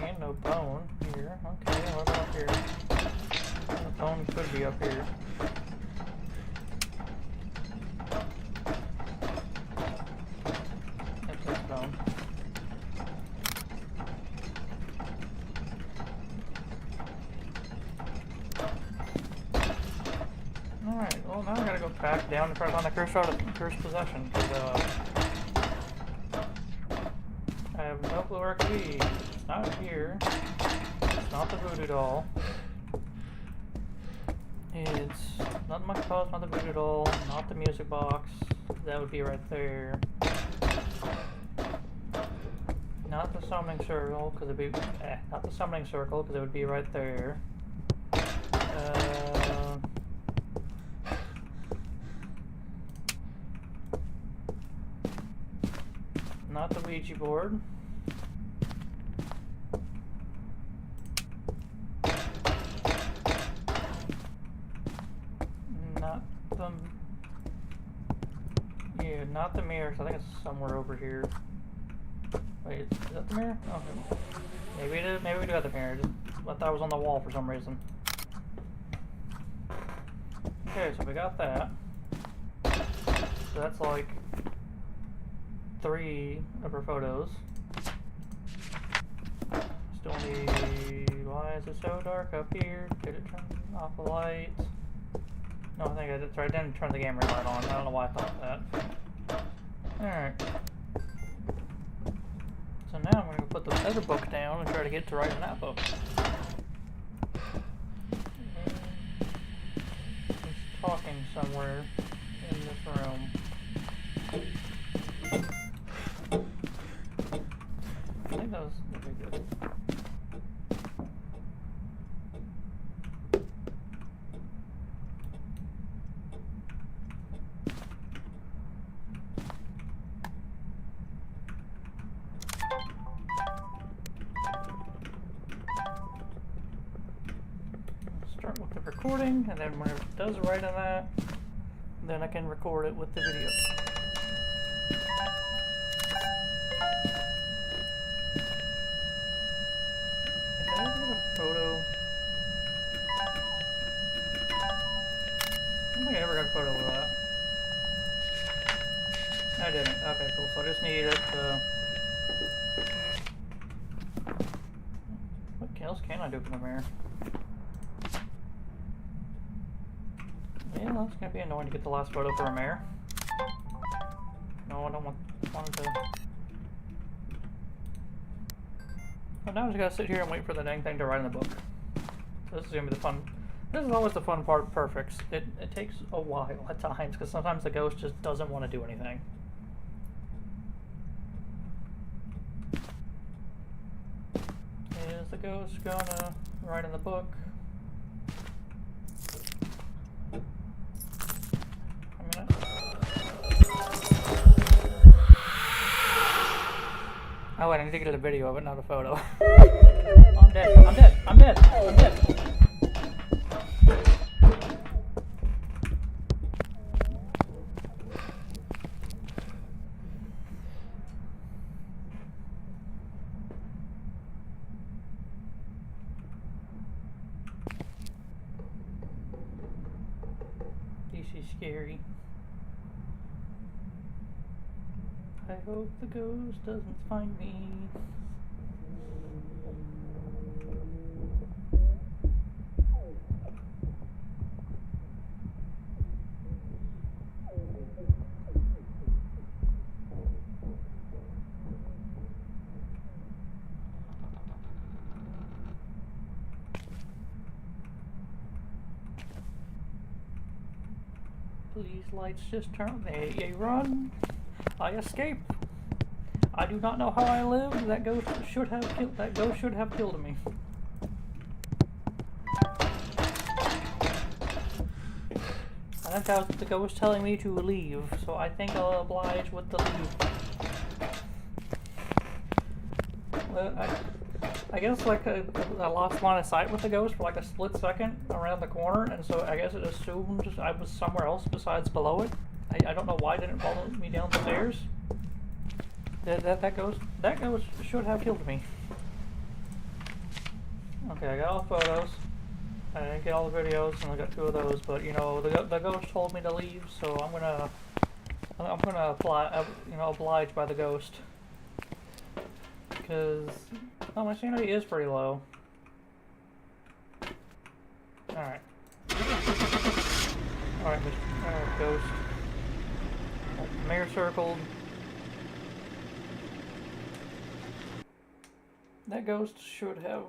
And no bone here. Okay, what about up here? The bone could be up here. That's this bone. Alright, well now I gotta go back down and try to find the cursed possession, because I have no clue where it could be. It's not here. It's not the voodoo doll. It's not the monkey paw, it's not the voodoo doll, not the music box. That would be right there. Not the summoning circle, because it'd be not the summoning circle, because it would be right there. Not the Ouija board. Not the... Yeah, not the mirror, 'cause I think it's somewhere over here. Wait, is that the mirror? Okay. Maybe we do have the mirror. Just, I thought it was on the wall for some reason. Okay, so we got that. So that's like 3 of her photos. Still need... Why is it so dark up here? Did it turn off the light? No, I think I did. Sorry, I didn't turn the camera light on. I don't know why I thought that. Alright. So now I'm going to put the other book down and try to get to writing that book. It's talking somewhere in this room. I think that was pretty good. recording, and then whenever it does right on that, then I can record it with the video. Did I ever get a photo? I don't think I ever got a photo of that. I didn't. Okay, cool. So I just need it to... What else can I do from the mirror? Yeah, that's gonna be annoying to get the last photo for a mirror. No, I don't want it to... But now I just gotta sit here and wait for the dang thing to write in the book. So this is gonna be the fun... This is always the fun part of Perfects. It takes a while at times, because sometimes the ghost just doesn't want to do anything. Is the ghost gonna write in the book? Oh wait, I need to get a video of it, not a photo. I'm dead, I'm dead, I'm dead, I'm dead. This is scary. I hope the ghost doesn't find me. Please, lights, just turn. They run. I escape. I do not know how I lived. That ghost should have killed. That ghost should have killed me. I think that was the ghost telling me to leave, so I think I'll oblige with the leave. Well, I guess like I lost line of sight with the ghost for like a split second around the corner, and so I guess it assumed I was somewhere else besides below it. I don't know why it didn't follow me down the stairs. That ghost should have killed me. Okay, I got all the photos. I didn't get all the videos, and I got 2 of those. But you know, the ghost told me to leave, so I'm gonna oblige by the ghost. Because my sanity is pretty low. All right, ghost. Mirror circled. That ghost should have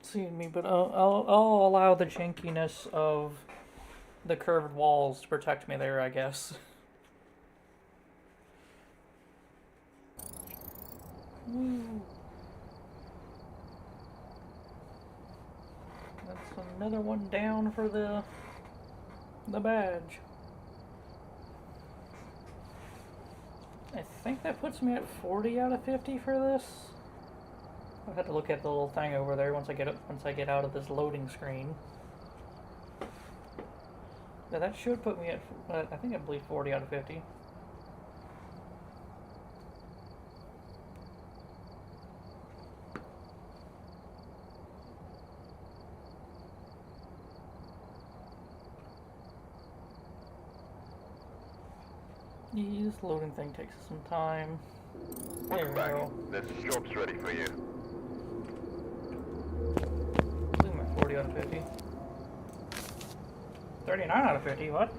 seen me, but I'll allow the jankiness of the curved walls to protect me there, I guess. Woo. That's another one down for the badge. I think that puts me at 40 out of 50 for this. I'll have to look at the little thing over there once I get out of this loading screen. Yeah, that should put me at I believe 40 out of 50. This loading thing takes some time. There we go. This job's ready for you. I think I'm at 40 out of 50. 39 out of 50, what?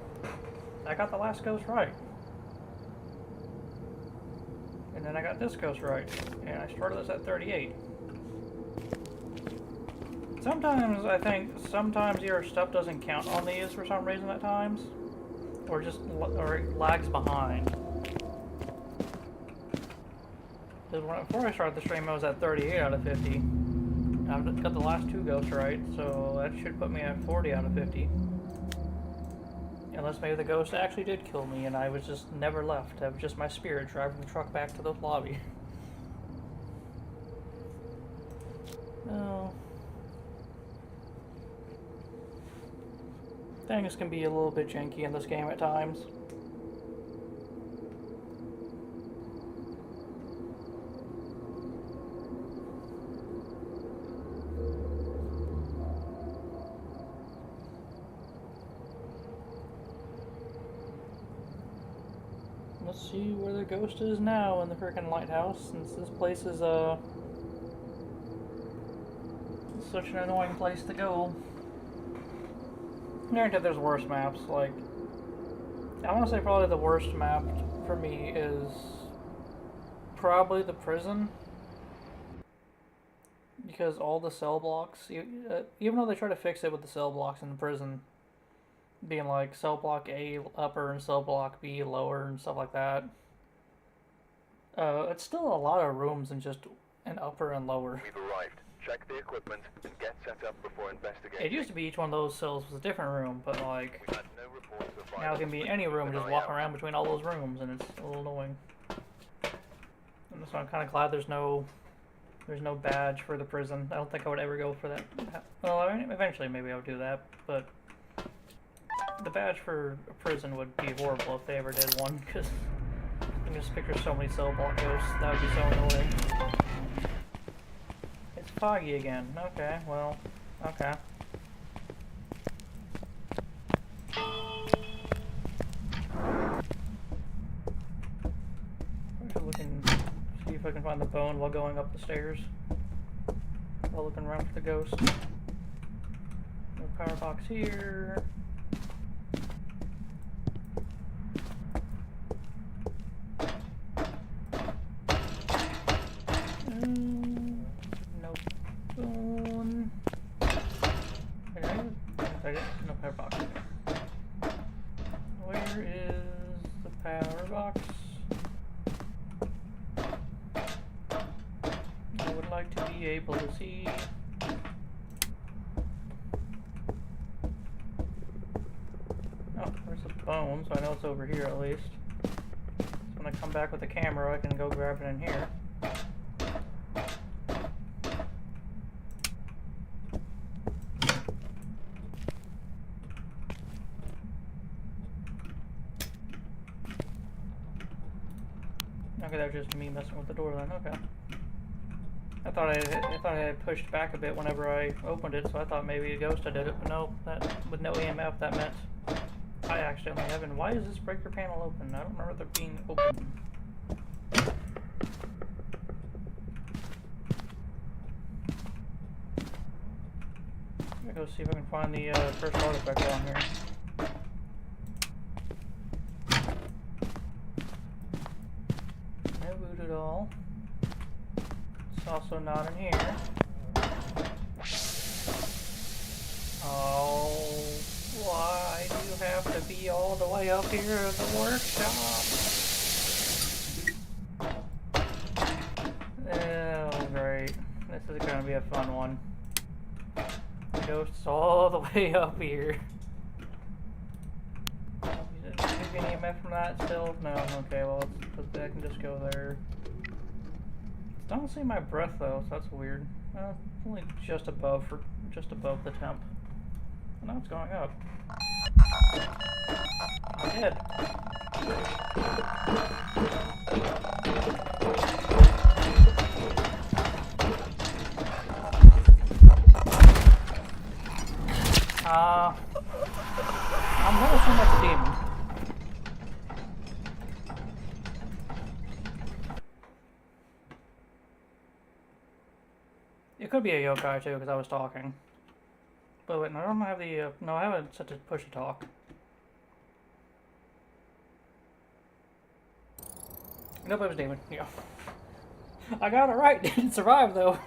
I got the last ghost right. And then I got this ghost right. And I started this at 38. Sometimes, I think, your stuff doesn't count on these for some reason at times. Or it lags behind. Because before I started the stream, I was at 38 out of 50. I've got the last 2 ghosts right, so that should put me at 40 out of 50. Unless maybe the ghost actually did kill me and I was just never left. That was just my spirit driving the truck back to the lobby. No. Things can be a little bit janky in this game at times. Let's see where the ghost is now in the freaking lighthouse, since this place is such an annoying place to go. Granted, there's worse maps. Like, I want to say probably the worst map for me is probably the prison, because all the cell blocks, even though they try to fix it with the cell blocks in the prison being like cell block A upper and cell block B lower and stuff like that, it's still a lot of rooms in just an upper and lower. We've arrived. Check the equipment and get set up before investigating. It used to be each one of those cells was a different room, but like We had no reports of now it can be violence any room, within just an walk hour. around between all those rooms, and it's a little annoying. And so I'm kind of glad there's no badge for the prison. I don't think I would ever go for that. Well, I mean, eventually maybe I would do that, but the badge for a prison would be horrible if they ever did one, because I can just picture so many cell block ghosts. That would be so annoying. It's foggy again. Okay, well, okay. I'm just looking, see if I can find the bone while going up the stairs. While looking around for the ghost. No power box here. No bone. No power box. Where is the power box? I would like to be able to see. Oh, there's a bone, so I know it's over here at least. So when I come back with the camera, I can go grab it in here. Okay, that was just me messing with the door then. Okay. I thought I had pushed back a bit whenever I opened it, so I thought maybe a ghost had did it, but no, that with no EMF that meant I accidentally have. And why is this breaker panel open? I don't remember there being open. I'm gonna go see if I can find the first artifact on here. No loot at all. It's also not in here. Oh, why do you have to be all the way up here at the workshop? Oh, great. This is gonna be a fun one. Ghosts all the way up here. Maybe any EMF from that still? No, okay, well, I can just go there. Don't see my breath though, so that's weird. Only just above the temp. And now it's going up. I'm dead. I'm gonna assume that's a demon. It could be a yokai too, because I was talking. But wait, no, I don't have the, no, I haven't set to push to talk. Nope, it was demon, yeah. I got it right, didn't survive though.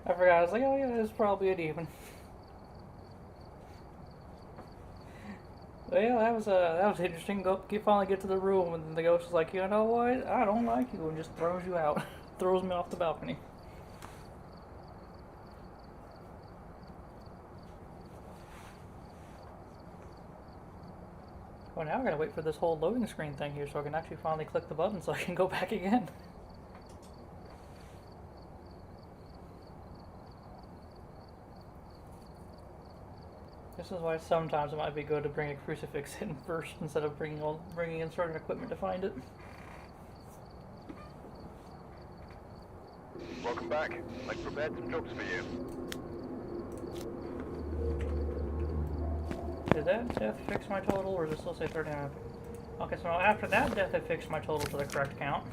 I forgot, I was like, oh yeah, it's probably a demon. Well, yeah, that was interesting. Finally get to the room, and the ghost is like, you know what? I don't like you, and just throws you out. Throws me off the balcony. Oh, now I gotta wait for this whole loading screen thing here so I can actually finally click the button so I can go back again. This is why sometimes it might be good to bring a crucifix in first instead of bringing in certain equipment to find it. Welcome back. I've prepared some jobs for you. Did that death fix my total, or does it still say 39? Okay, so after that death, it fixed my total to the correct count.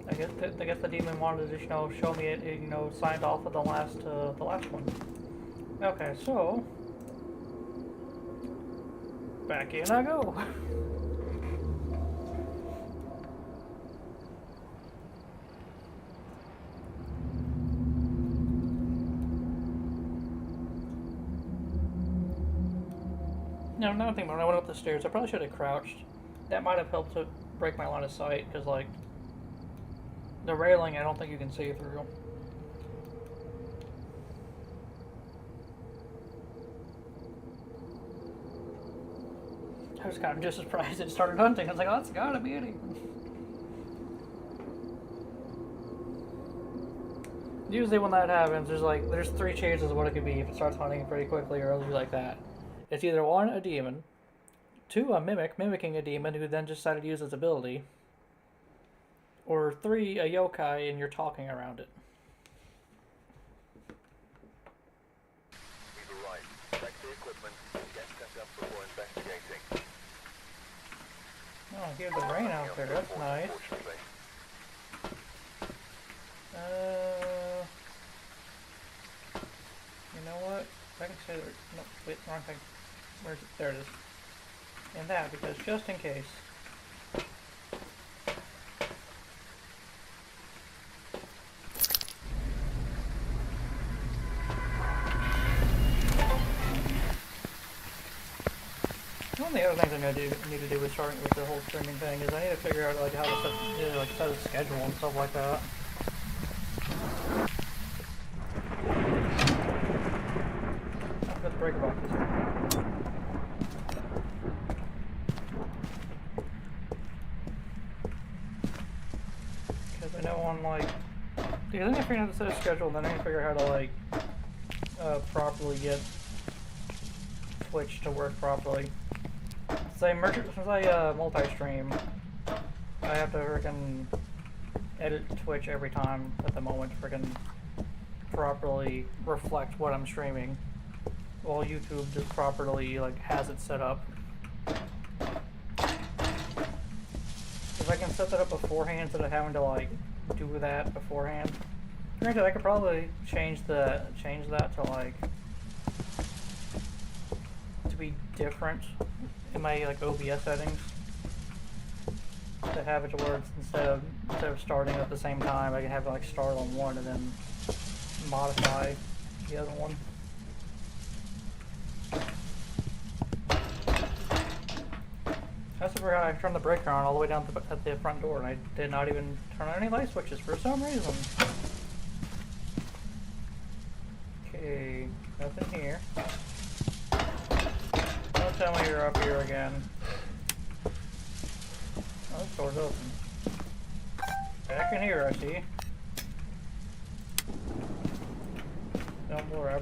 I guess the demon wanted to, show me it, signed off with the last one. Okay, so back in I go. No, now I'm thinking when I went up the stairs, I probably should have crouched. That might have helped to break my line of sight, because, like, the railing I don't think you can see through. I was kind of just surprised it started hunting. I was like, oh, that's gotta be it. Usually when that happens, there's three chances of what it could be if it starts hunting pretty quickly, or it'll be like that. It's either one, a demon, two, a mimicking a demon who then just decided to use its ability, or three, a yokai and you're talking around it. We've arrived. Check the equipment and get set up before investigating. Oh, here's the rain out there. That's nice. You know what? I can say no, wait, wrong thing. Where's it? There it is. And that, because just in case. One of the other things I'm gonna need to do with starting with the whole streaming thing is I need to figure out like how to set a schedule and stuff like that. I've got the breaker boxes here. Because I know on like, because I need to figure out how to set a schedule, and then I need to figure out how to like properly get Twitch to work properly. Since I multi-stream, I have to frickin' edit Twitch every time at the moment to frickin' properly reflect what I'm streaming, while YouTube just properly like has it set up. If I can set that up beforehand instead of having to like do that beforehand. Granted, I could probably change that to like to be different in my like OBS settings, to have it to where it's instead of starting at the same time, I can have it like start on one and then modify the other one. I also forgot I turned the breaker on all the way down at the front door, and I did not even turn on any light switches for some reason. Okay, nothing here. Don't tell me you're up here again. Oh, this door's open. Back in here, I see. Don't worry, I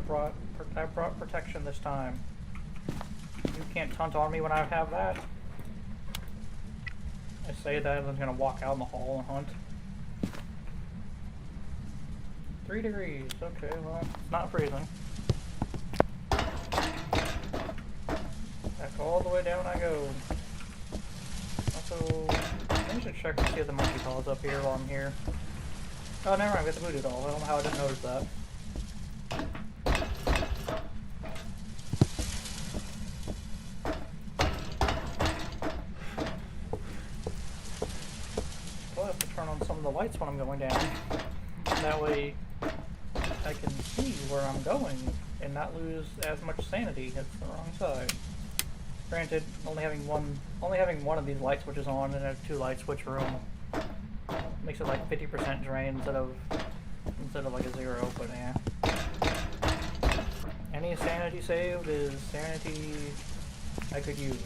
brought protection this time. You can't hunt on me when I have that. I say that and I'm gonna walk out in the hall and hunt. 3 degrees, okay, well, it's not freezing. Back all the way down I go. Also, I should check to see if the monkey paw is up here while I'm here. Oh, never mind, I've got the voodoo doll. I don't know how I didn't notice that. I'll have to turn on some of the lights when I'm going down. That way I can see where I'm going and not lose as much sanity. It's the wrong side. Granted, only having one of these light switches on in a 2-light switch room makes it like 50% drain instead of like a 0, but yeah. Any sanity saved is sanity I could use.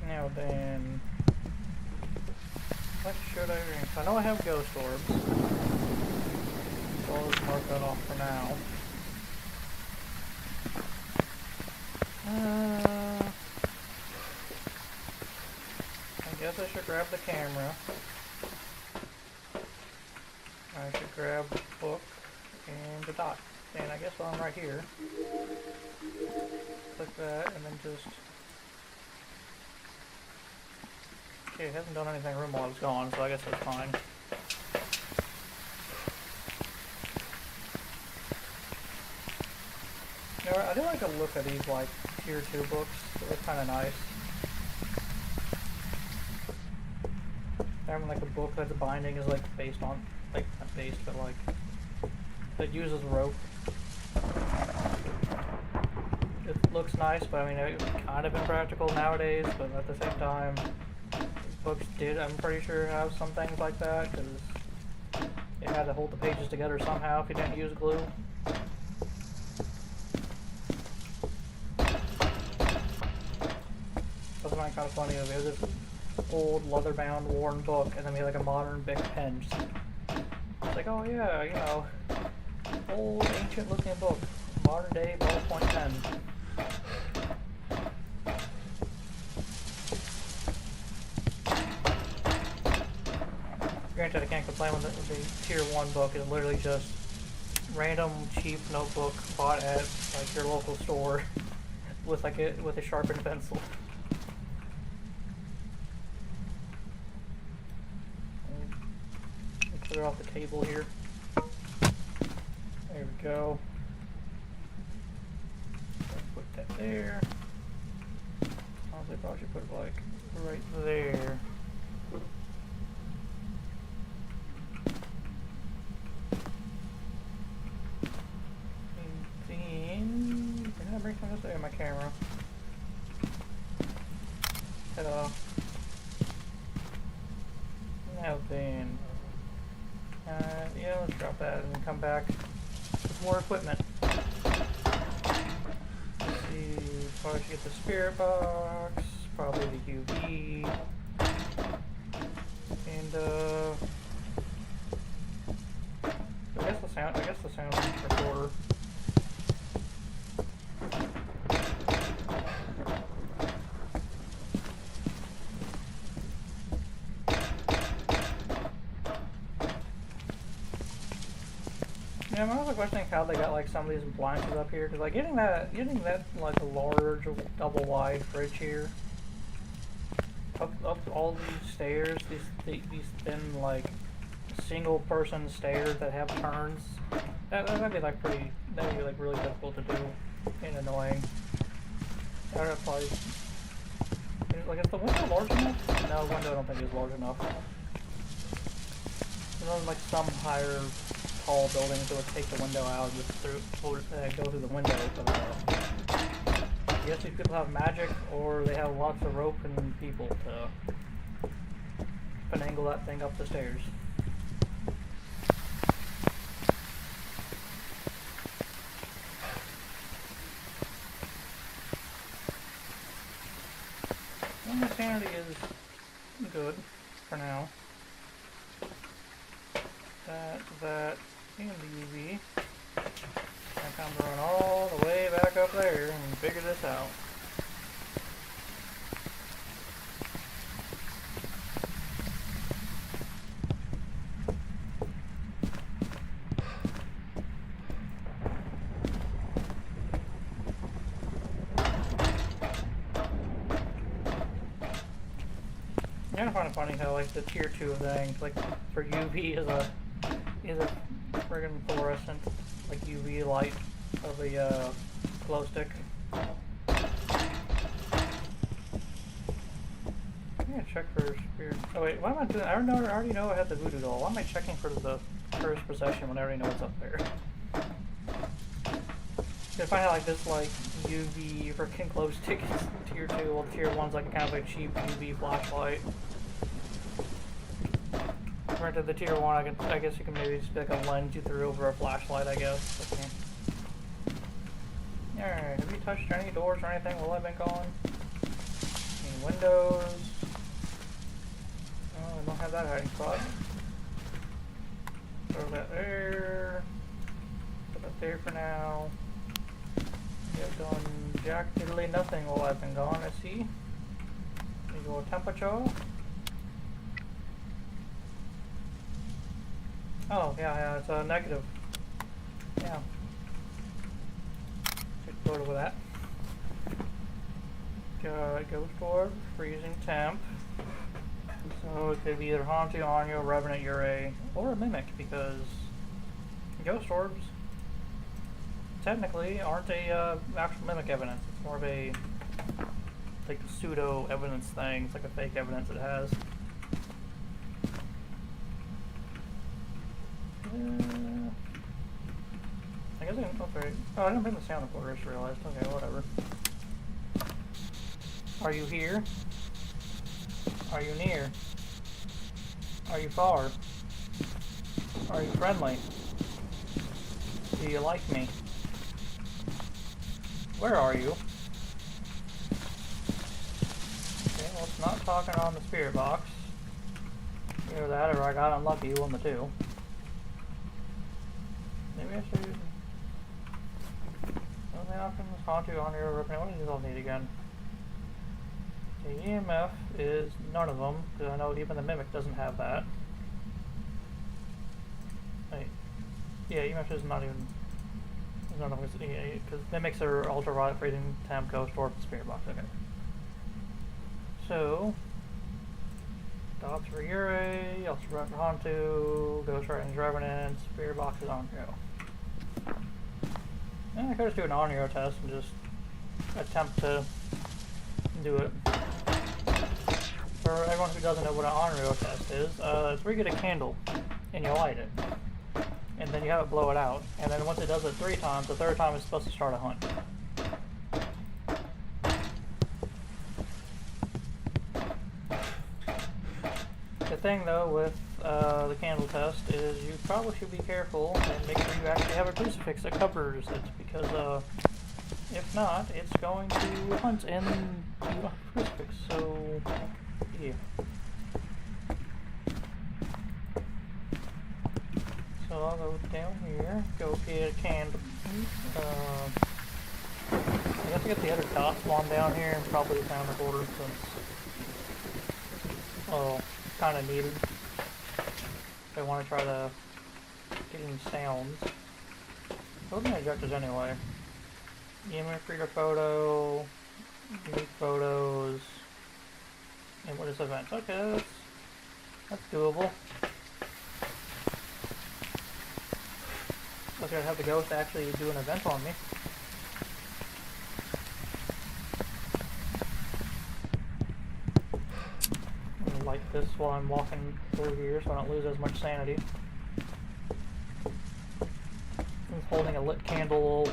Now then what should I drink? I know I have ghost orbs. So I'll just mark that off for now. I guess I should grab the camera. I should grab the book and the dot. And I guess while I'm right here, click that and then just... Okay, it hasn't done anything room while I was gone, so I guess that's fine. You know, I do like to look at these like tier 2 books. They look kind of nice. Having like a book that the binding is like based on, like not based, but like that uses rope. It looks nice, but I mean it's kind of impractical nowadays. But at the same time, books did, I'm pretty sure, have some things like that because it had to hold the pages together somehow if you didn't use glue. That's kind of funny. It was this old leather-bound, worn book, and then we had like a modern Bic pen. It's like, oh yeah, you know, old, ancient-looking book, modern-day ballpoint pen. Granted, I can't complain when the tier 1 book is literally just random cheap notebook bought at like your local store with like with a sharpened pencil. Clear off the table here. There we go. Put that there. Honestly, probably should put it like right there. And then, can I bring some of this? My camera. Ta-da. Now then. Yeah, let's drop that and come back with more equipment. Let's see, probably should get the spirit box, probably the UV, and I guess the sound recorder. Yeah, I'm also questioning how they got like some of these appliances up here, because like getting that like a large double wide fridge here up all these stairs, these thin like single person stairs that have turns, that'd be like really difficult to do and annoying. I would probably like, is the window large enough? No, the window I don't think is large enough. There's like some higher tall buildings that would take the window out and just go through the window. But I guess these people have magic, or they have lots of rope and people to finagle that thing up the stairs. Well, my sanity is good for now. That, and the UV. I come to run all the way back up there and figure this out. I kind of find it funny how like the tier 2 thing, like for UV is a friggin' fluorescent, like UV light of a glow stick. I'm gonna check for spirit. Oh wait, what am I doing? I already know I had the voodoo doll. Why am I checking for the cursed possession when I already know it's up there? You find out like this like UV freaking glow stick is tier 2, while tier 1's like kind of a cheap UV flashlight. Compared to the tier 1, I guess you can maybe just pick a lens you threw over a flashlight, I guess. Okay. Alright, have you touched any doors or anything while I've been gone? windows. Oh, I don't have that hiding spot. Throw that there. Put that there for now. I've done jack diddly nothing while I've been gone, I see. We go temperature. Oh, yeah, it's a negative. Yeah. Take a photo of that. Ghost orb, freezing temp. So it could be either Haunted, Anyo, Revenant, Ure, or a Mimic, because Ghost orbs technically aren't a actual Mimic evidence. It's more of a like pseudo evidence thing. It's like a fake evidence it has. I guess I can. Okay. Oh, I didn't bring the sound recorder. I just realized. Okay, whatever. Are you here? Are you near? Are you far? Are you friendly? Do you like me? Where are you? Okay, well, it's not talking on the spirit box. Either that or I got unlucky, one of the two. Maybe I should. Well, the options haunt you on your ripping. What do these all need again? The EMF is none of them, because I know even the Mimic doesn't have that. Wait. Yeah, EMF is not even. None of them, because Mimics are ultraviolet, freezing, temp, ghost, orb, spirit box. Okay. So. Dots for Ure, also for Hantu, Ghost Writing's Revenant, spirit box is on go. And I could just do an on-hero test and just attempt to do it. For everyone who doesn't know what an on-hero test is, it's where you get a candle and you light it. And then you have it blow it out. And then once it does it 3 times, the 3rd time it's supposed to start a hunt. The thing though with the candle test is you probably should be careful and make sure you actually have a crucifix that covers it, because if not, it's going to hunt and you a crucifix, so yeah. So I'll go down here, go get a candle. I have to get the other dots while I'm down here and probably the sound recorder since, well, kind of needed. If I want to try to get any sounds. Those are my objectives anyway. EMF reader photo, unique photos, and what is events? Okay, that's doable. So I was gonna have the ghost actually do an event on me. Like this while I'm walking through here so I don't lose as much sanity. I'm holding a lit candle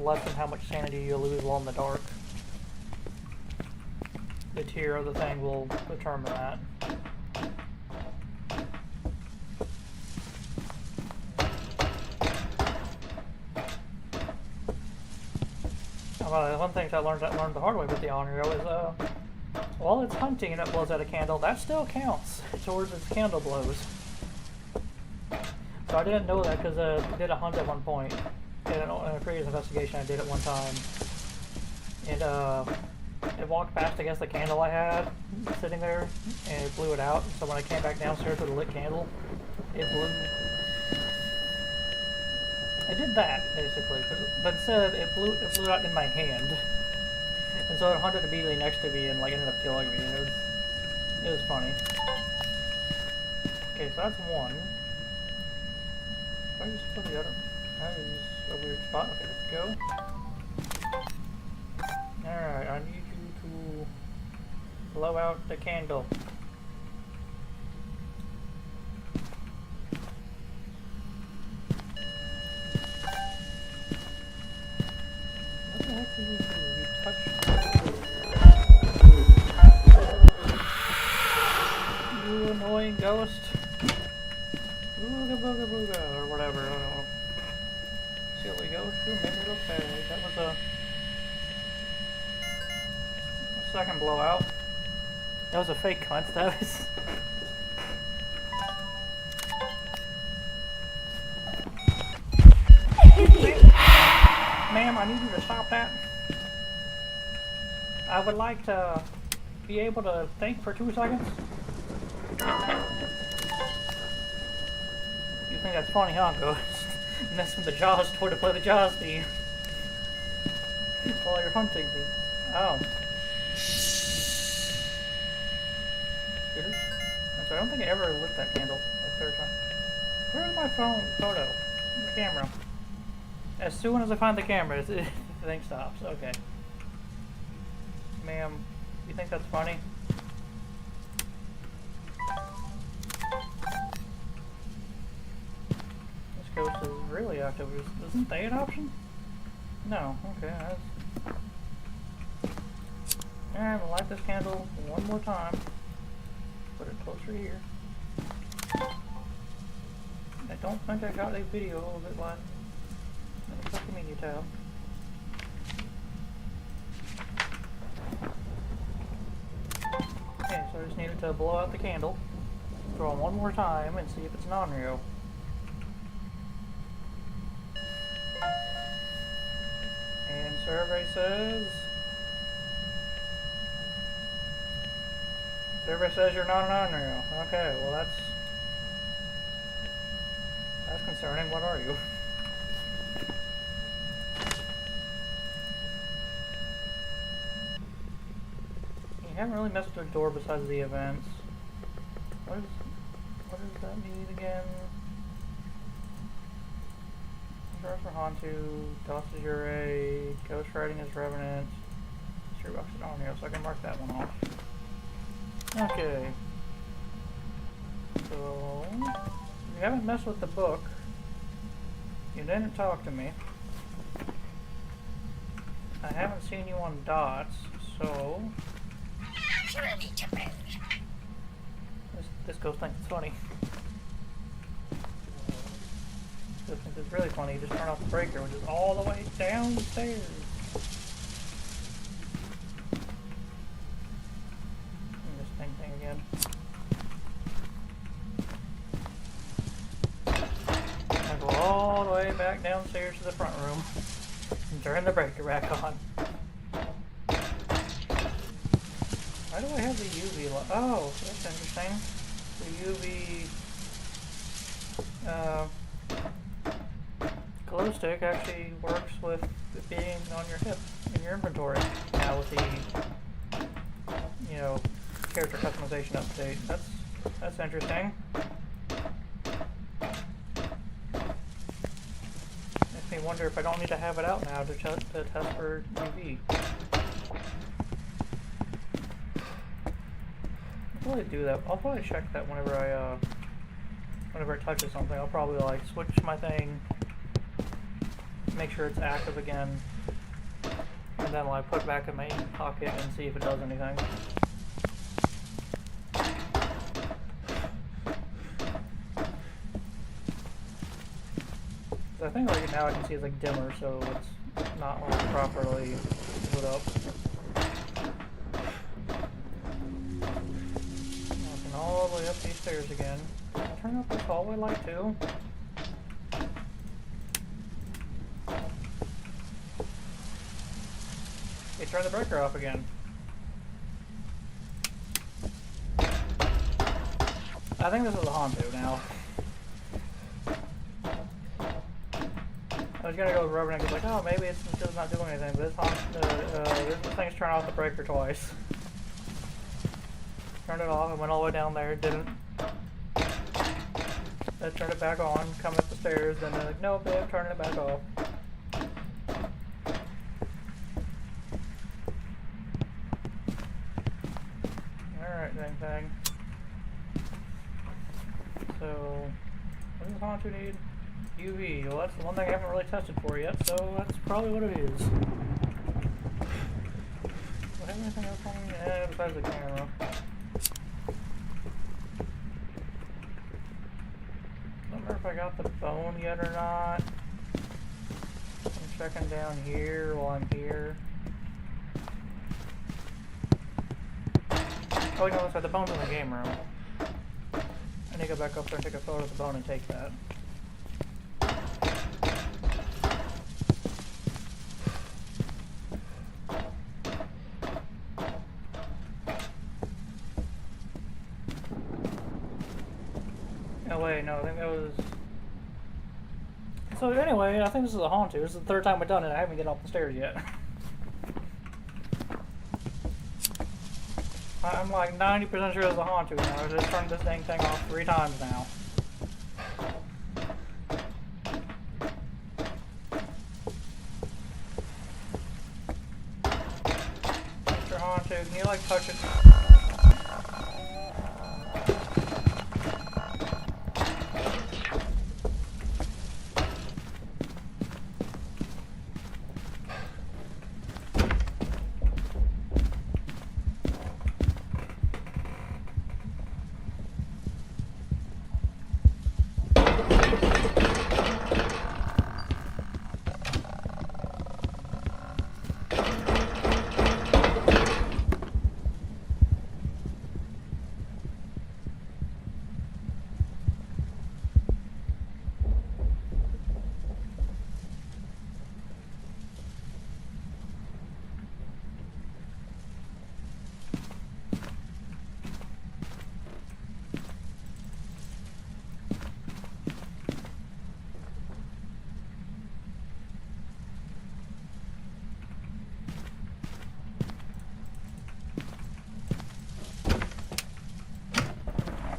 less than how much sanity you lose while in the dark. The tier of the thing will determine that. One thing I learned the hard way with the on-hero is while it's hunting and it blows out a candle, that still counts towards its candle blows. So I didn't know that because I did a hunt at one point. In a previous investigation I did it one time. And it walked past, I guess, the candle I had sitting there, and it blew it out. So when I came back downstairs with a lit candle, it blew. I did that, basically. But instead, it blew out in my hand. And so it hunted immediately next to me and like ended up killing me. It was funny. Okay, so that's one. If I just put the other, that is a weird spot. Okay, let's go. Alright, I need you to blow out the candle. What the heck did you do? You touched. You annoying ghost. Booga booga booga, or whatever, I don't know. Silly ghost, you made it okay. That was a I can blow out. That was a fake cunt. That was. Ma'am, I need you to stop that. I would like to be able to think for 2 seconds. You think that's funny, huh, Ghost? Mess with the Jaws toy to play the Jaws theme while you're hunting me. Oh. I'm sorry, I don't think I ever lit that candle a third time. Where's my photo? The camera. As soon as I find the camera, the thing stops. Okay. Ma'am, you think that's funny? This ghost is really active. Isn't they an option? No. Okay. Alright, we'll light this candle one more time. Put it closer here. I don't think I got a video of it last. Let me check the media tab. Okay, so I just needed to blow out the candle, throw on one more time, and see if it's non-real. And survey says... Survey says you're not non-real. Okay, well that's concerning. What are you? You haven't really messed with the door besides the events. What does that mean again? Controls for Hantu, DOS is your aid, Ghost Riding is Revenant, Mystery Box is on here, so I can mark that one off. Okay. So, you haven't messed with the book. You didn't talk to me. I haven't seen you on dots, so... This ghost thinks it's funny. This thinks it's really funny. You just turn off the breaker, which is all the way downstairs. And this thing again. I go all the way back downstairs to the front room and turn the breaker back on. Why do I have the UV light? Oh, that's interesting. The UV glow stick actually works with it being on your hip in your inventory now with the, you know, character customization update. That's interesting. Makes me wonder if I don't need to have it out now to test for UV. I'll probably do that. I'll probably check that whenever it touches something. I'll probably like switch my thing, make sure it's active again, and then like put it back in my pocket and see if it does anything. So I think like now I can see it's like dimmer, so it's not like properly lit up. All the way up these stairs again. Turn up this hallway light too. Hey, turn the breaker off again. I think this is a Hantu now. I was gonna go with Revenant because like, oh, maybe it's just not doing anything, but this thing's turned off the breaker twice. Turned it off and went all the way down there, didn't. Then turned it back on, coming up the stairs, then they're like, no, babe, turning it back off. Alright, thing. So, what does Hantu need? UV. Well, that's the one thing I haven't really tested for yet, so that's probably what it is. Do I have anything else on me? Yeah, besides the camera. I don't know if I got the bone yet or not. I'm checking down here while I'm here. Oh, no, sorry, the bone's in the game room. I need to go back up there and take a photo of the bone and take that. Oh wait, no, I think that was... So anyway, I think this is a Hauntu. This is the third time we've done it. I haven't get off the stairs yet. I'm like 90% sure it's a Hauntu now. I've just turned this dang thing off 3 times now. Mr. Hauntu, can you like touch it?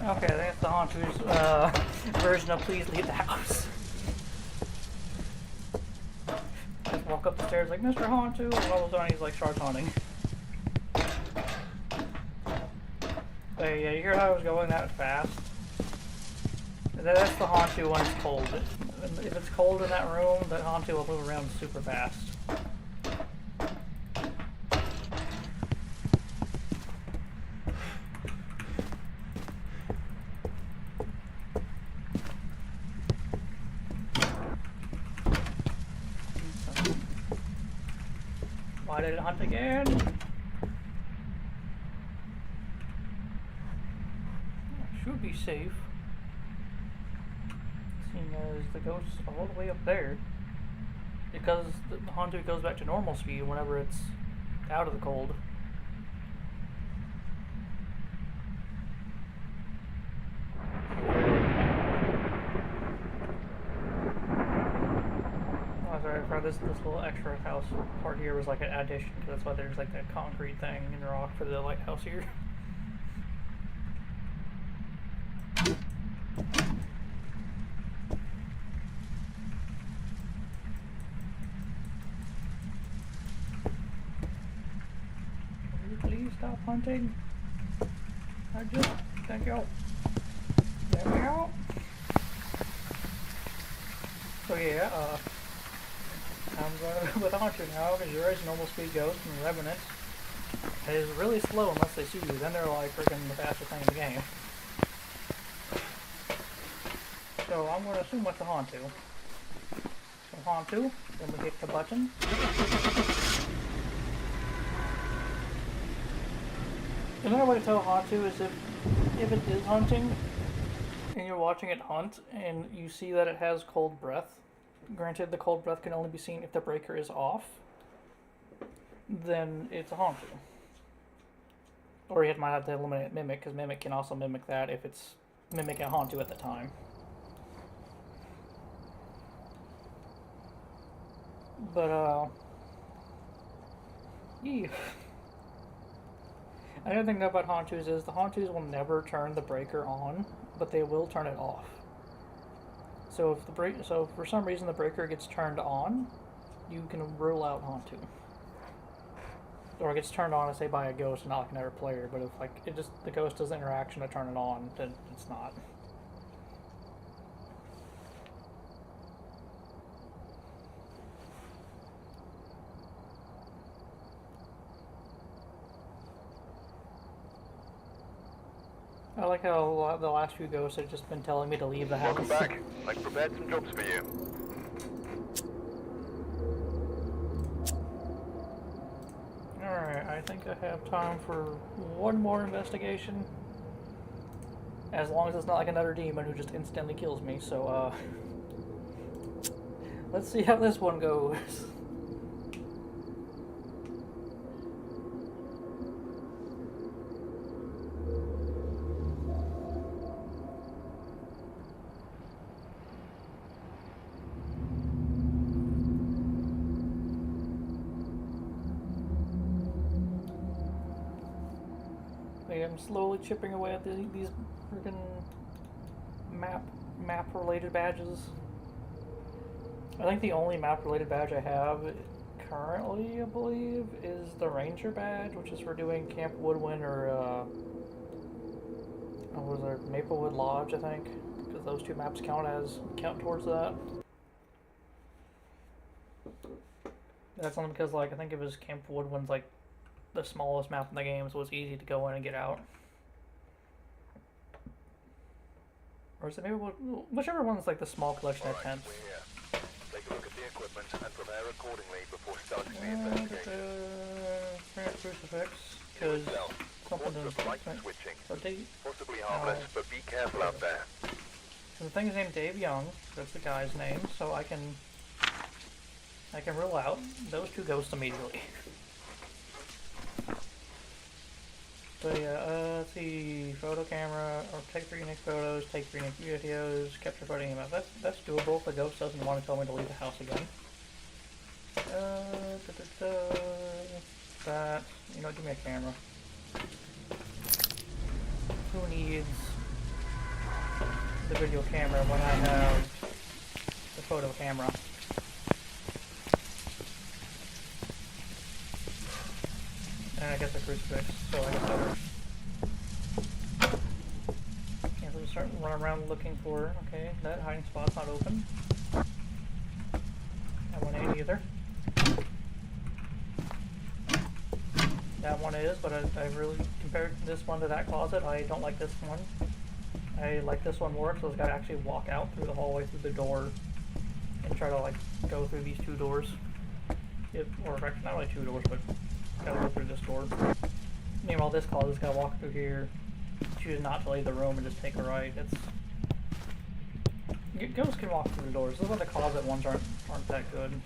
Okay, I think it's the Hauntu's version of please leave the house. Just walk up the stairs like, Mr. Hauntu, and all of a sudden he's like shark haunting. But yeah, you hear how I was going that fast? That's the Hauntu when it's cold. If it's cold in that room, that Hauntu will move around super fast. Why did it hunt again? Should be safe. Seeing as the ghost's all the way up there. Because the Hauntu goes back to normal speed whenever it's out of the cold. For this little extra house part here was like an addition, because that's why there's like that concrete thing in the rock for the lighthouse here. Can you please stop hunting? Thank you. There we go. So yeah, I'm going with a Hauntu now, because you're a normal speed ghost, and the Revenant is really slow unless they see you. Then they're like freaking the fastest thing in the game. So I'm going to assume what's a Hauntu. So Hauntu, then we hit the button. Another way to tell Hauntu is if it is hunting, and you're watching it hunt, and you see that it has cold breath. Granted, the cold breath can only be seen if the breaker is off. Then it's a Hauntu. Or you might have to eliminate Mimic, because Mimic can also mimic that if it's mimicking a Hauntu at the time. But, yeah. Another thing about Hauntus is the Hauntus will never turn the breaker on, but they will turn it off. So if for some reason the breaker gets turned on, you can rule out Hauntu. Or it gets turned on, say, by a ghost, not like another player. But if the ghost does the interaction to turn it on, then it's not. I like how the last few ghosts have just been telling me to leave the house. Welcome back. I've prepared some jobs for you. Alright, I think I have time for one more investigation. As long as it's not like another demon who just instantly kills me, so, let's see how this one goes. I'm slowly chipping away at these freaking map-related badges. I think the only map-related badge I have currently, I believe, is the Ranger badge, which is for doing Camp Woodwind or, what was there, Maplewood Lodge, I think, because those two maps count towards that. That's only because, like, I think it was Camp Woodwind's, like, the smallest map in the game, so it's easy to go in and get out. Or is it maybe whichever one's like the small collection of tents? We're here. Take a look at the equipment and prepare accordingly before starting the investigation. Crucifix, because something doesn't switching. So Possibly harmless, but be careful out there. So the thing is named Dave Young. That's the guy's name. So I can rule out those two ghosts immediately. So yeah, let's see, photo camera, or take 3 unique photos, take 3 unique videos, capture photo email. That's doable if the ghost doesn't want to tell me to leave the house again. That, you know, give me a camera. Who needs the video camera when I have the photo camera? And I guess a crucifix, so I guess that works. Okay, so we start running around looking for, okay, that hiding spot's not open. That one ain't either. That one is, but I really, compared this one to that closet, I don't like this one. I like this one more, so it's got to actually walk out through the hallway through the door and try to, like, go through these 2 doors. Or not really 2 doors, but gotta go through this door. Meanwhile, this closet's gotta walk through here, choose not to leave the room, and just take a right. Ghosts can walk through the doors. This is why the closet ones aren't that good.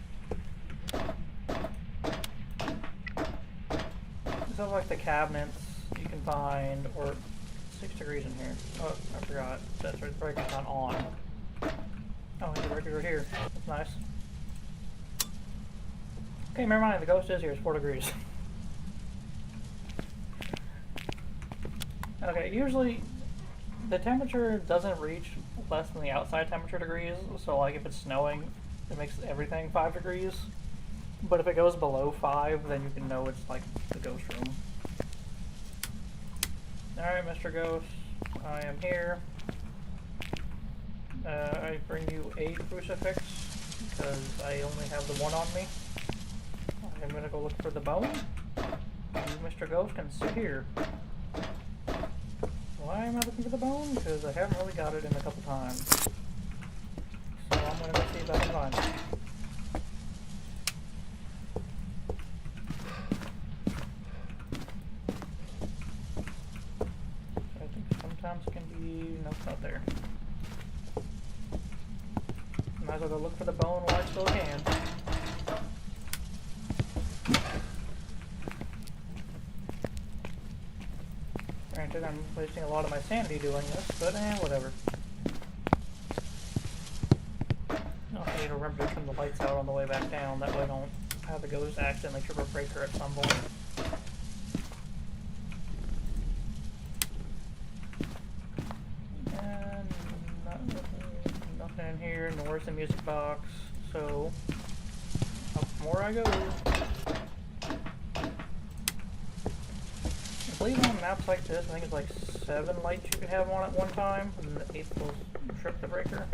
So like the cabinets you can find, or 6 degrees in here. Oh, I forgot. That's right, the breaker's not on. Oh, there's a breaker right here. That's nice. Okay, never mind, the ghost is here, it's 4 degrees. Okay, usually the temperature doesn't reach less than the outside temperature degrees, so like if it's snowing, it makes everything 5 degrees. But if it goes below 5, then you can know it's like the ghost room. Alright, Mr. Ghost, I am here. I bring you a crucifix, because I only have the one on me. I'm gonna go look for the bone. You, Mr. Ghost, can sit here. Why am I looking for the bone? Because I haven't really got it in a couple times. So I'm gonna go see if I can find it. I think sometimes it can be... Nope, not there. Might as well go look for the bone while I still can. Granted, I'm wasting a lot of my sanity doing this, but whatever. I need to remember to turn the lights out on the way back down, that way I don't have the ghost accidentally trip a breaker at some point. And nothing in here, nor is the music box, so up more I go. I believe on maps like this, I think it's like 7 lights you can have on at one time, and the 8th will trip the breaker.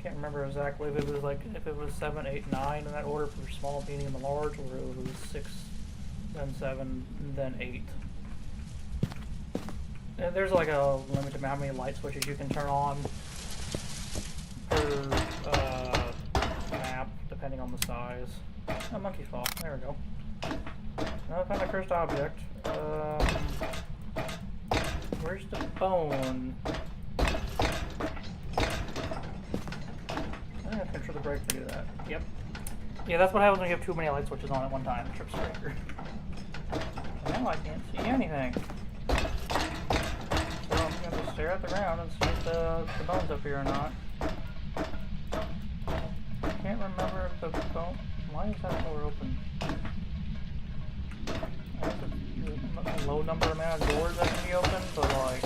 Can't remember exactly if it was 7, 8, 9 in that order for small, medium, and large, or it was 6, then 7, then 8. And there's like a limit to how many light switches you can turn on per map, depending on the size. Oh, monkey's paw. There we go. Now I found a cursed object. Where's the bone? I have to control the brake to do that. Yep. Yeah, that's what happens when you have too many light switches on at one time. Trips breaker. Now I can't see anything. So I'm going to stare at the ground and see if the bone's up here or not. I can't remember if the bone... Why is that door open? There's a low number amount of doors that can be open, but like...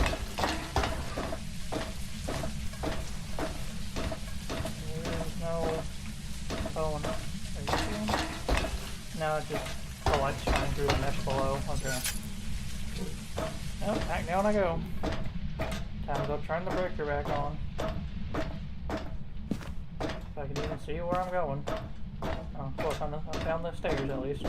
There's no bone. Are you seeing? No, it's just the light's shining through the mesh below. Okay. Nope, back down I go. Time to go turn the breaker back on. If I can even see where I'm going. Oh, well, I found the stairs at least.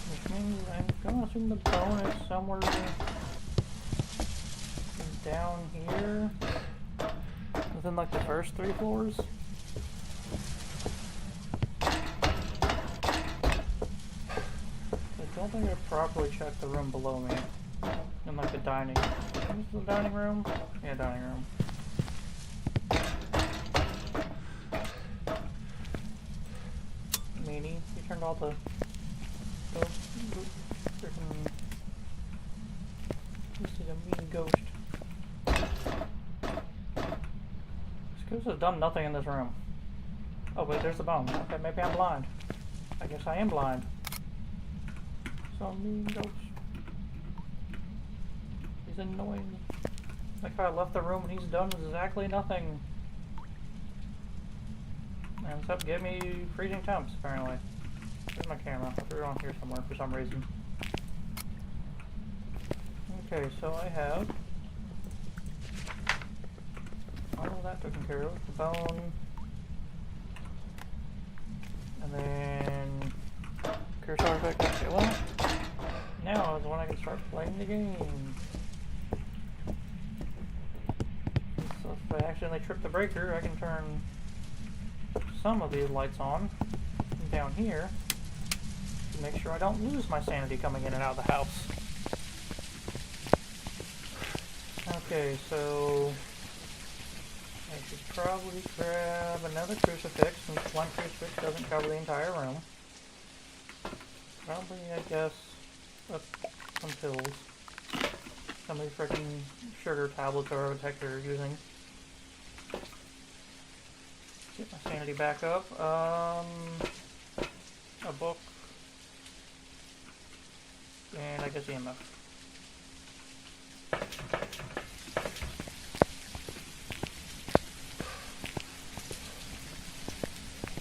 Which means I'm gonna assume the bone is somewhere down here. Within like the first 3 floors. I don't think I properly checked the room below me. In like the dining. Is the dining room? Yeah, dining room. Meanie, you turned all the freaking. This is a mean ghost. This ghost has done nothing in this room. Oh wait, there's the bone. Okay, maybe I'm blind. I guess I am blind. So mean ghost. He's annoying. Like I left the room and he's done exactly nothing. And except give me freezing temps, apparently. Where's my camera? I threw it on here somewhere for some reason. Okay, so I have all of that taken care of. The bone. And then cursor effect. Okay, well, now is when I can start playing the game. So if I accidentally trip the breaker, I can turn some of these lights on down here to make sure I don't lose my sanity coming in and out of the house. Okay, so I should probably grab another crucifix since one crucifix doesn't cover the entire room. Probably, I guess, some pills. Some of these freaking sugar tablets or whatever the heck they're using. Get my sanity back up. A book. And I guess EMF.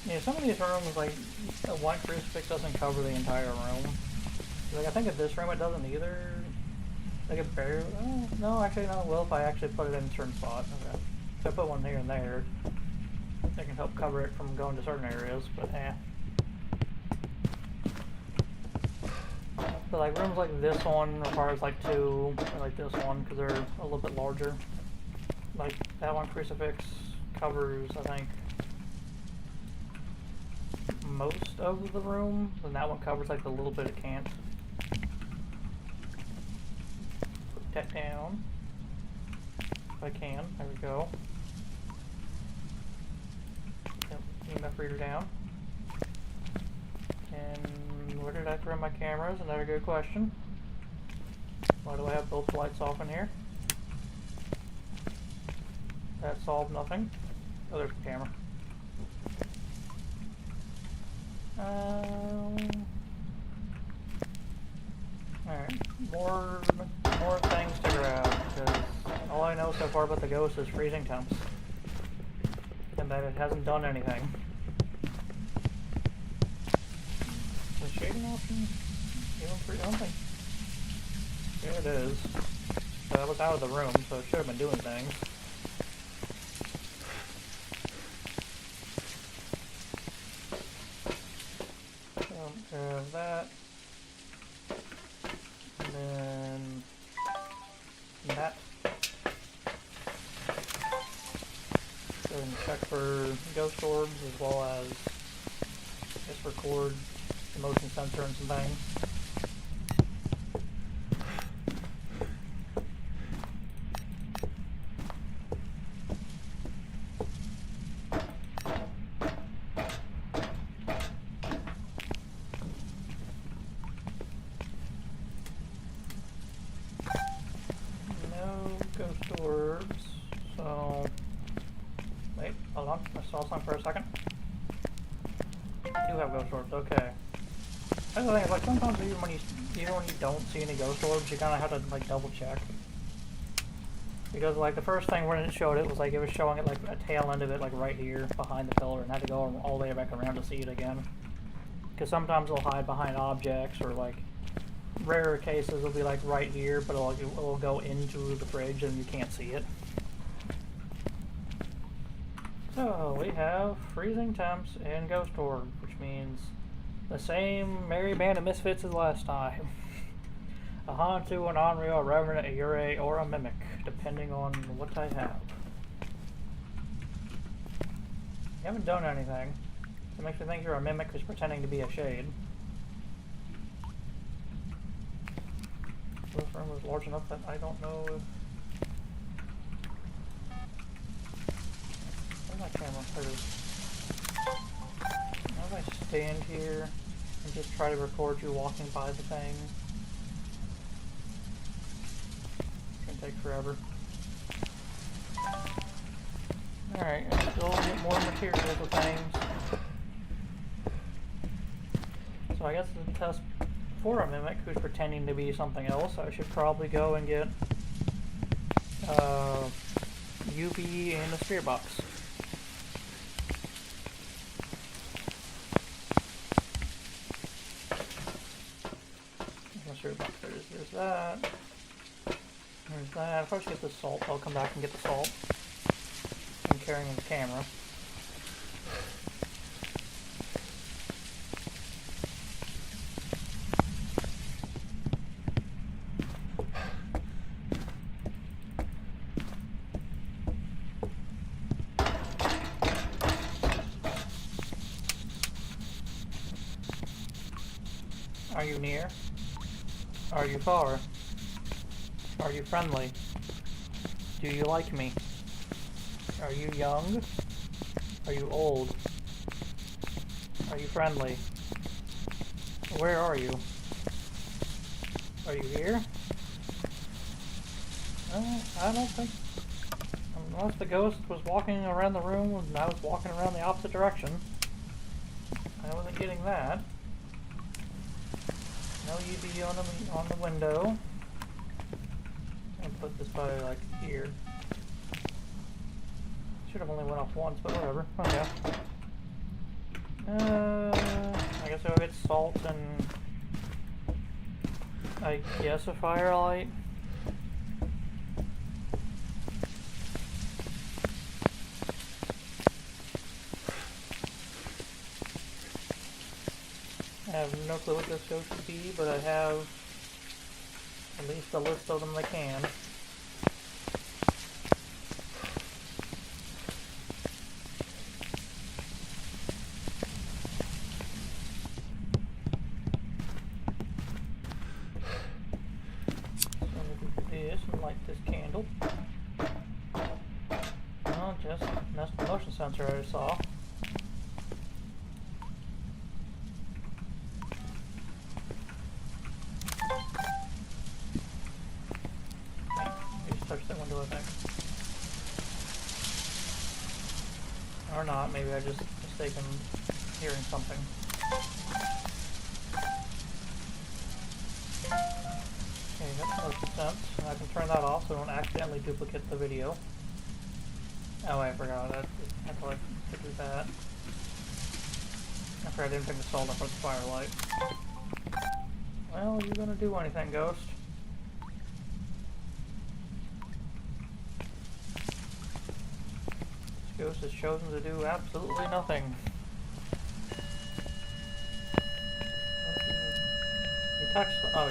Yeah, some of these rooms, like, a white crucifix doesn't cover the entire room. Like, I think in this room it doesn't either. Like, it barely... Oh, no, actually, no. Well, if I actually put it in a certain spot. Okay. If I put one here and there, it can help cover it from going to certain areas, but eh. But, like, rooms like this one requires, like, 2, or like this one, because they're a little bit larger. Like, that one crucifix covers, I think, most of the room, and that one covers like the little bit it can't. Put that down if I can. There we go. Yep, EMF reader down. And where did I throw my cameras? Another good question. Why do I have both lights off in here? That solved nothing. Oh, there's the camera. Alright, more things to grab, because all I know so far about the ghost is freezing temps. And that it hasn't done anything. The shading option? Even for, I don't think. Here it is. So that was out of the room, so it should have been doing things. Grab that, and then that. Go ahead and check for ghost orbs as well as just record the motion sensor and some things. No ghost orbs, so wait, hold on, I saw something for a second. I do have ghost orbs, okay. That's the thing, is like sometimes even when you don't see any ghost orbs, you kinda have to like double check. Because like the first thing when it showed it was like it was showing it like a tail end of it like right here behind the pillar, and I had to go all the way back around to see it again. Because sometimes they'll hide behind objects, or like rarer cases it'll be like right here, but it'll go into the fridge and you can't see it. So we have freezing temps and ghost orb, which means the same merry band of misfits as last time. A Hantu, an Onryo, a Revenant, a Yurei, or a Mimic, depending on what I have. You haven't done anything. It makes me think you're a Mimic who's pretending to be a Shade. This room was large enough that I don't know if... Where's my camera? There it is. How do I stand here and just try to record you walking by the thing? It's gonna take forever. Alright, and still get more materials with things. So I guess the test for a Mimic who's pretending to be something else, I should probably go and get UV and a spirit box. Spirit box. There's that. There's that. If I just get the salt, I'll come back and get the salt. I'm carrying the camera. Are you near? Are you far? Are you friendly? Do you like me? Are you young? Are you old? Are you friendly? Where are you? Are you here? I don't think... Unless the ghost was walking around the room and I was walking around the opposite direction. I wasn't getting that. No UV on the window. And put this by like here. Should have only went off once, but whatever. Okay. I guess I'll get salt and I guess a firelight. I have no clue what this ghost should be, but I have at least a list of them I can. So we'll do this and light this candle. Oh, that's the motion sensor I just saw. Touch that window, I think. Or not, maybe I just mistaken hearing something. Okay, that's motion sense. And I can turn that off so I don't accidentally duplicate the video. Oh, I forgot. I thought I could do that. I forgot I didn't pick the salt up with the firelight. Well, are you gonna do anything, ghost? Ghost has chosen to do absolutely nothing. You touched the... Oh,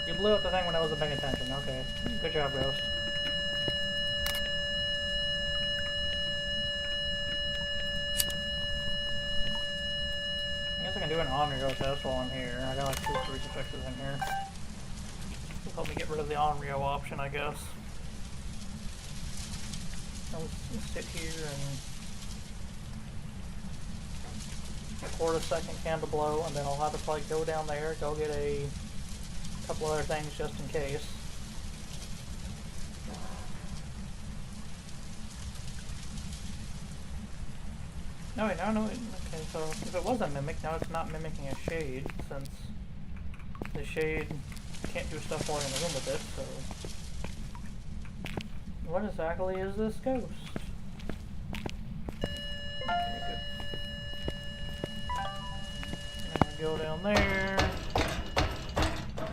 you blew up the thing when I wasn't paying attention. Okay. Good job, Ghost. do an Onryo test while I'm here. I got like 2 crucifixes in here. It'll help me get rid of the Onryo option, I guess. I'll just sit here and record a second candle blow, and then I'll have to like go down there, go get a couple other things just in case. No, wait, no, okay, so if it was a mimic, now it's not mimicking a shade, since the shade can't do stuff while you're in the room with it, so... What exactly is this ghost? Okay, good. I'm gonna go down there,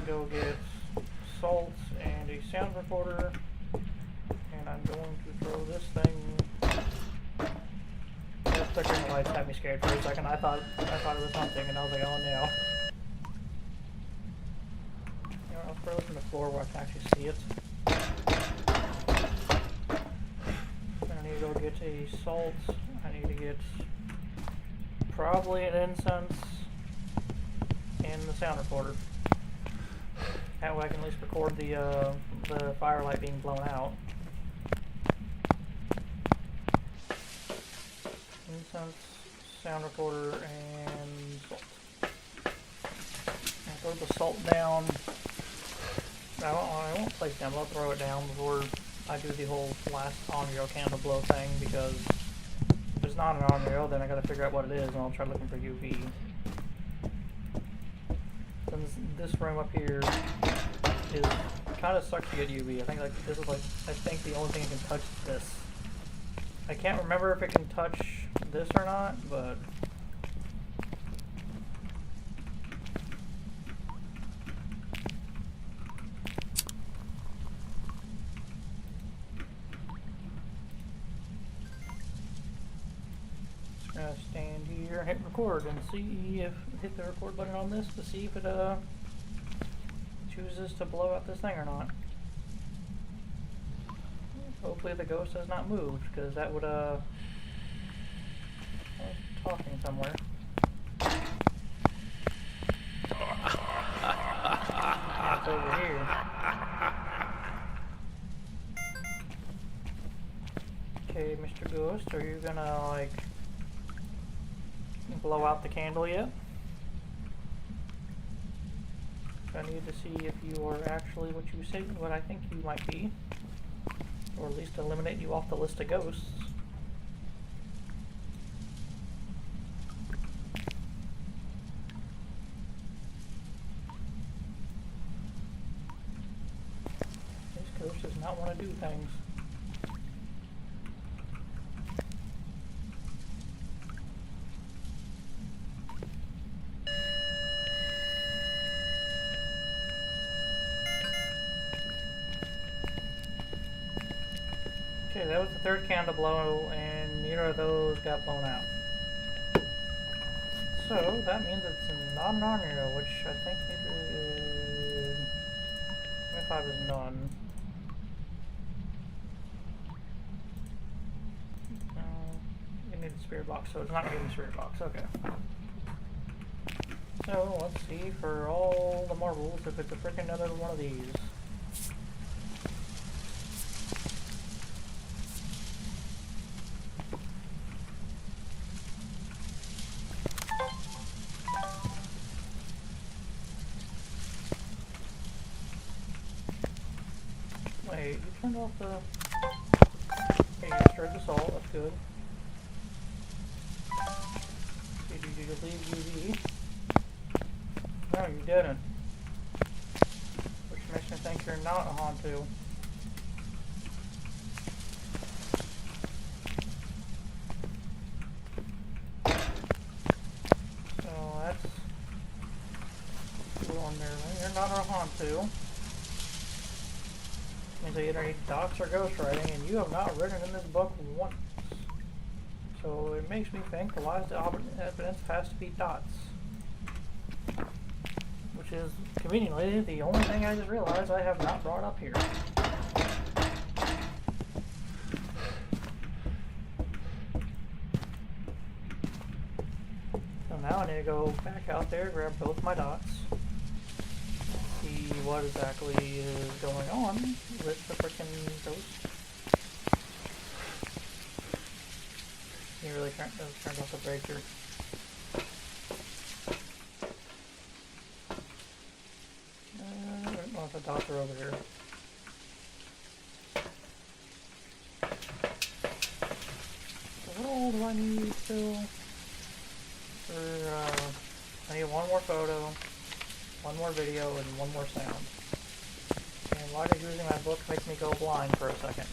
go get salt and a sound recorder, and I'm going to throw this thing... The flickering lights had me scared for a second. I thought it was something, and I was like, oh no. You know, I'll throw this on the floor where I can actually see it. I need to go get a salt. I need to get probably an incense and the sound recorder. That way I can at least record the firelight being blown out. Incense, sound recorder, and salt. I'll throw the salt down. I won't place it down, but I'll throw it down before I do the whole last Onryo candle blow thing, because if it's not an Onryo, then I gotta figure out what it is, and I'll try looking for UV. Since this room up here is kind of sucks to get UV. I think like this is like the only thing that can touch this. I can't remember if it can touch this or not, but just gonna stand here and hit record and see if hit the record button on this to see if it chooses to blow out this thing or not. Hopefully the ghost has not moved, because that would talking somewhere. It's over here. Okay, Mr. Ghost, are you gonna like blow out the candle yet? I need to see if you are actually what you say, what I think you might be, or at least eliminate you off the list of ghosts. Ghost does not want to do things. Okay, that was the third candle blow, and neither of those got blown out. So that means it's not an Onryo, which I think is 25 is none. It needs a spirit box, so it's not getting a spirit box. Okay. So let's see for all the marbles if it's a freaking another one of these. Wait, you turned off the... Okay, you destroyed the salt, that's good. Did you leave UV? No, you didn't. Which makes me think you're not a Hantu. So that's... on there. You're not a Hantu. Means I either need docs or ghostwriting, and you have not written in this book once. So it makes me think the last evidence has to be dots. Which is, conveniently, the only thing I just realized I have not brought up here. So now I need to go back out there, grab both my dots, see what exactly is going on with the frickin' ghost. He really turned off the breaker. I don't know if the dots are over here. So what all do I need still? I need one more photo, one more video, and one more sound. And why does using my book make me go blind for a second?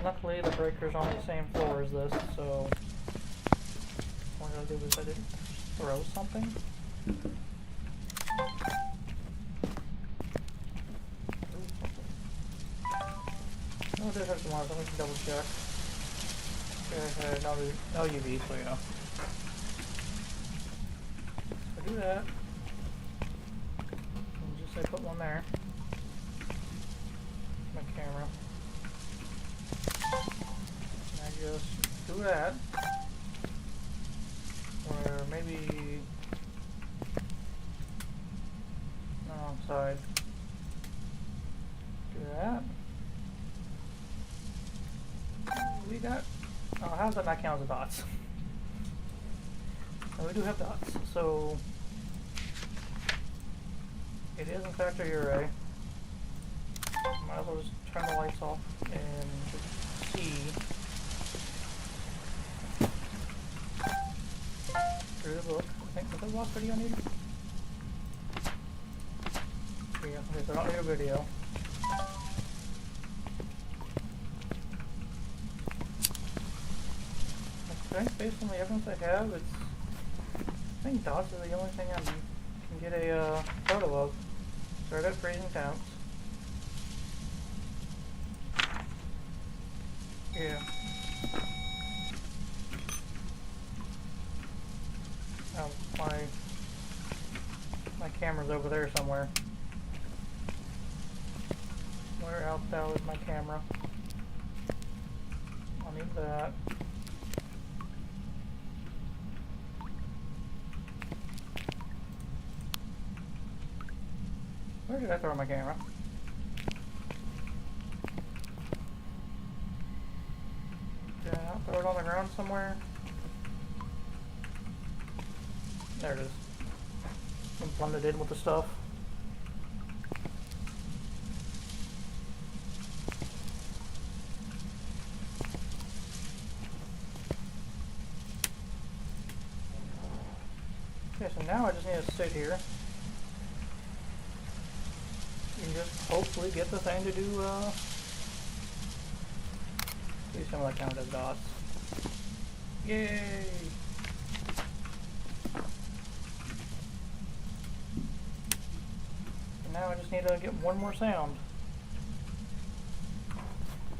Luckily, the breaker's on the same floor as this, so what I do is I did throw something. No difference tomorrow, so I'm going to double check. Okay, no UV, so yeah. So do that. And just say put one there. My camera. And I just do that. Or maybe no, wrong side. Do that. We got, oh, how's that not count as dots? And we do have dots, so it is in fact a array. Might as well just turn the lights off and just see through the book. I think, was that the last video I needed? Yeah, okay, so I don't need a video. I think based on the evidence I have, I think dots are the only thing I can get a photo of. Start at freezing temps. Yeah. Oh, my camera's over there somewhere. Where else thou is my camera? I'll need that. Where did I throw my camera? Did I not throw it on the ground somewhere? There it is. And blended in with the stuff. Okay, so now I just need to sit here and just hopefully get the thing to do some of that counted as dots. Yay! And now I just need to get one more sound.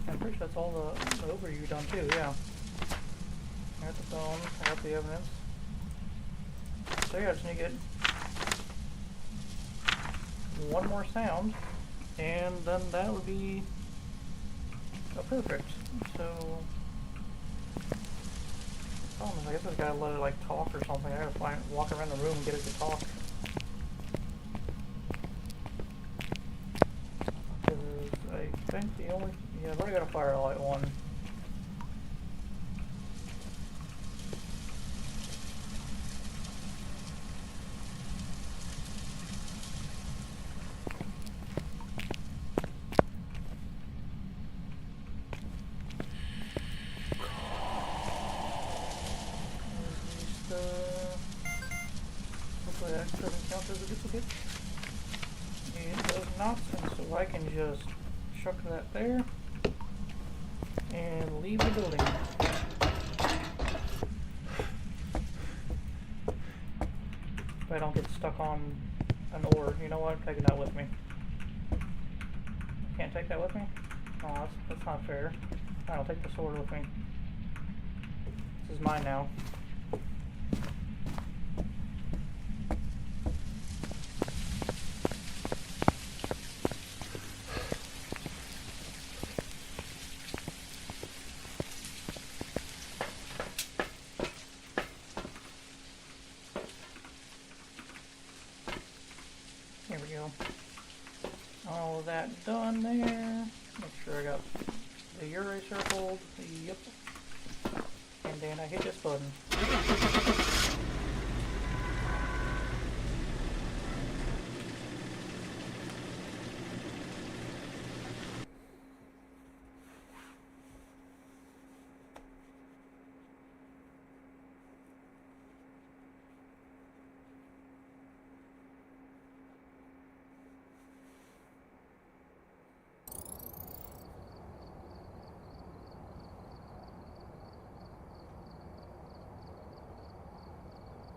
I'm pretty sure that's all the overview done too, yeah. I got the phone, I got the evidence. So yeah, I just need to get one more sound, and then that would be perfect. So, I guess I just gotta let it like talk or something. I gotta walk around the room and get it to talk. Because I think the only, yeah, I've already got a firelight one. Hopefully that doesn't count as a duplicate. It does not, and so I can just chuck that there and leave the building. If I don't get stuck on an ore, you know what? I'm taking that with me. Can't take that with me? Oh, that's not fair. I'll take the sword with me. This is mine now. go. All of that done there. Make sure I got the Uri circled. Yep. And then I hit this button.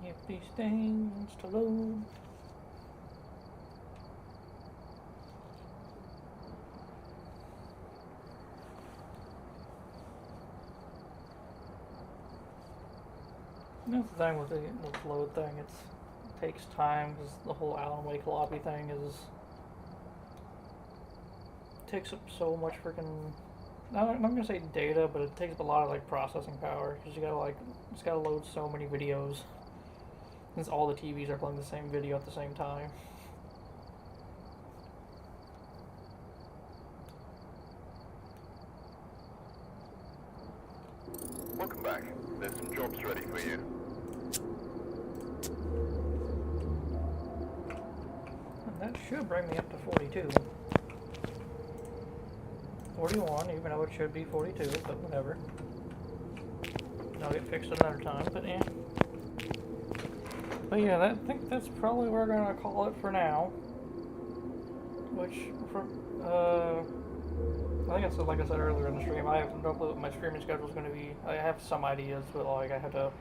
If these things to load. That's the thing with the load thing, it takes time because the whole Alan Wake lobby thing takes up so much freaking, I'm not gonna say data, but it takes up a lot of like processing power because you gotta it's gotta load so many videos. Since all the TVs are playing the same video at the same time. Welcome back. There's some jobs ready for you. And that should bring me up to 42. 41, even though it should be 42, but whatever. I'll get fixed another time, but yeah. But yeah, I think that's probably where we're gonna call it for now. Which, I think it's like I said earlier in the stream, I have no clue what my streaming schedule is gonna be. I have some ideas, but like I have to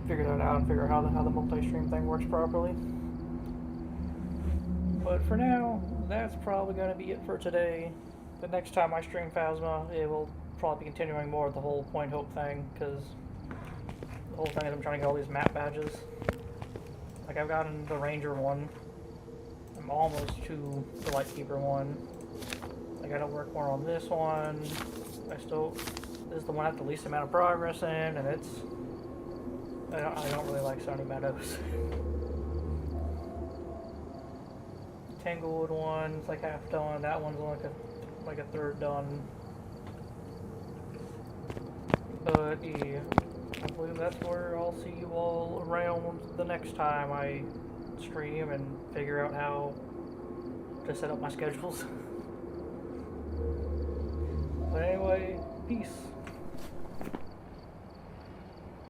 figure that out and figure out how the multi-stream thing works properly. But for now, that's probably gonna be it for today. The next time I stream Phasma, it will probably be continuing more of the whole Point Hope thing, because the whole thing is I'm trying to get all these map badges. Like, I've gotten the Ranger one. I'm almost to the Lightkeeper one. I gotta work more on this one. This is the one I have the least amount of progress in, and I don't really like Sunny Meadows. Tanglewood one, it's like half done. That one's like a third done. But yeah. I believe that's where I'll see you all around the next time I stream and figure out how to set up my schedules. But anyway, peace.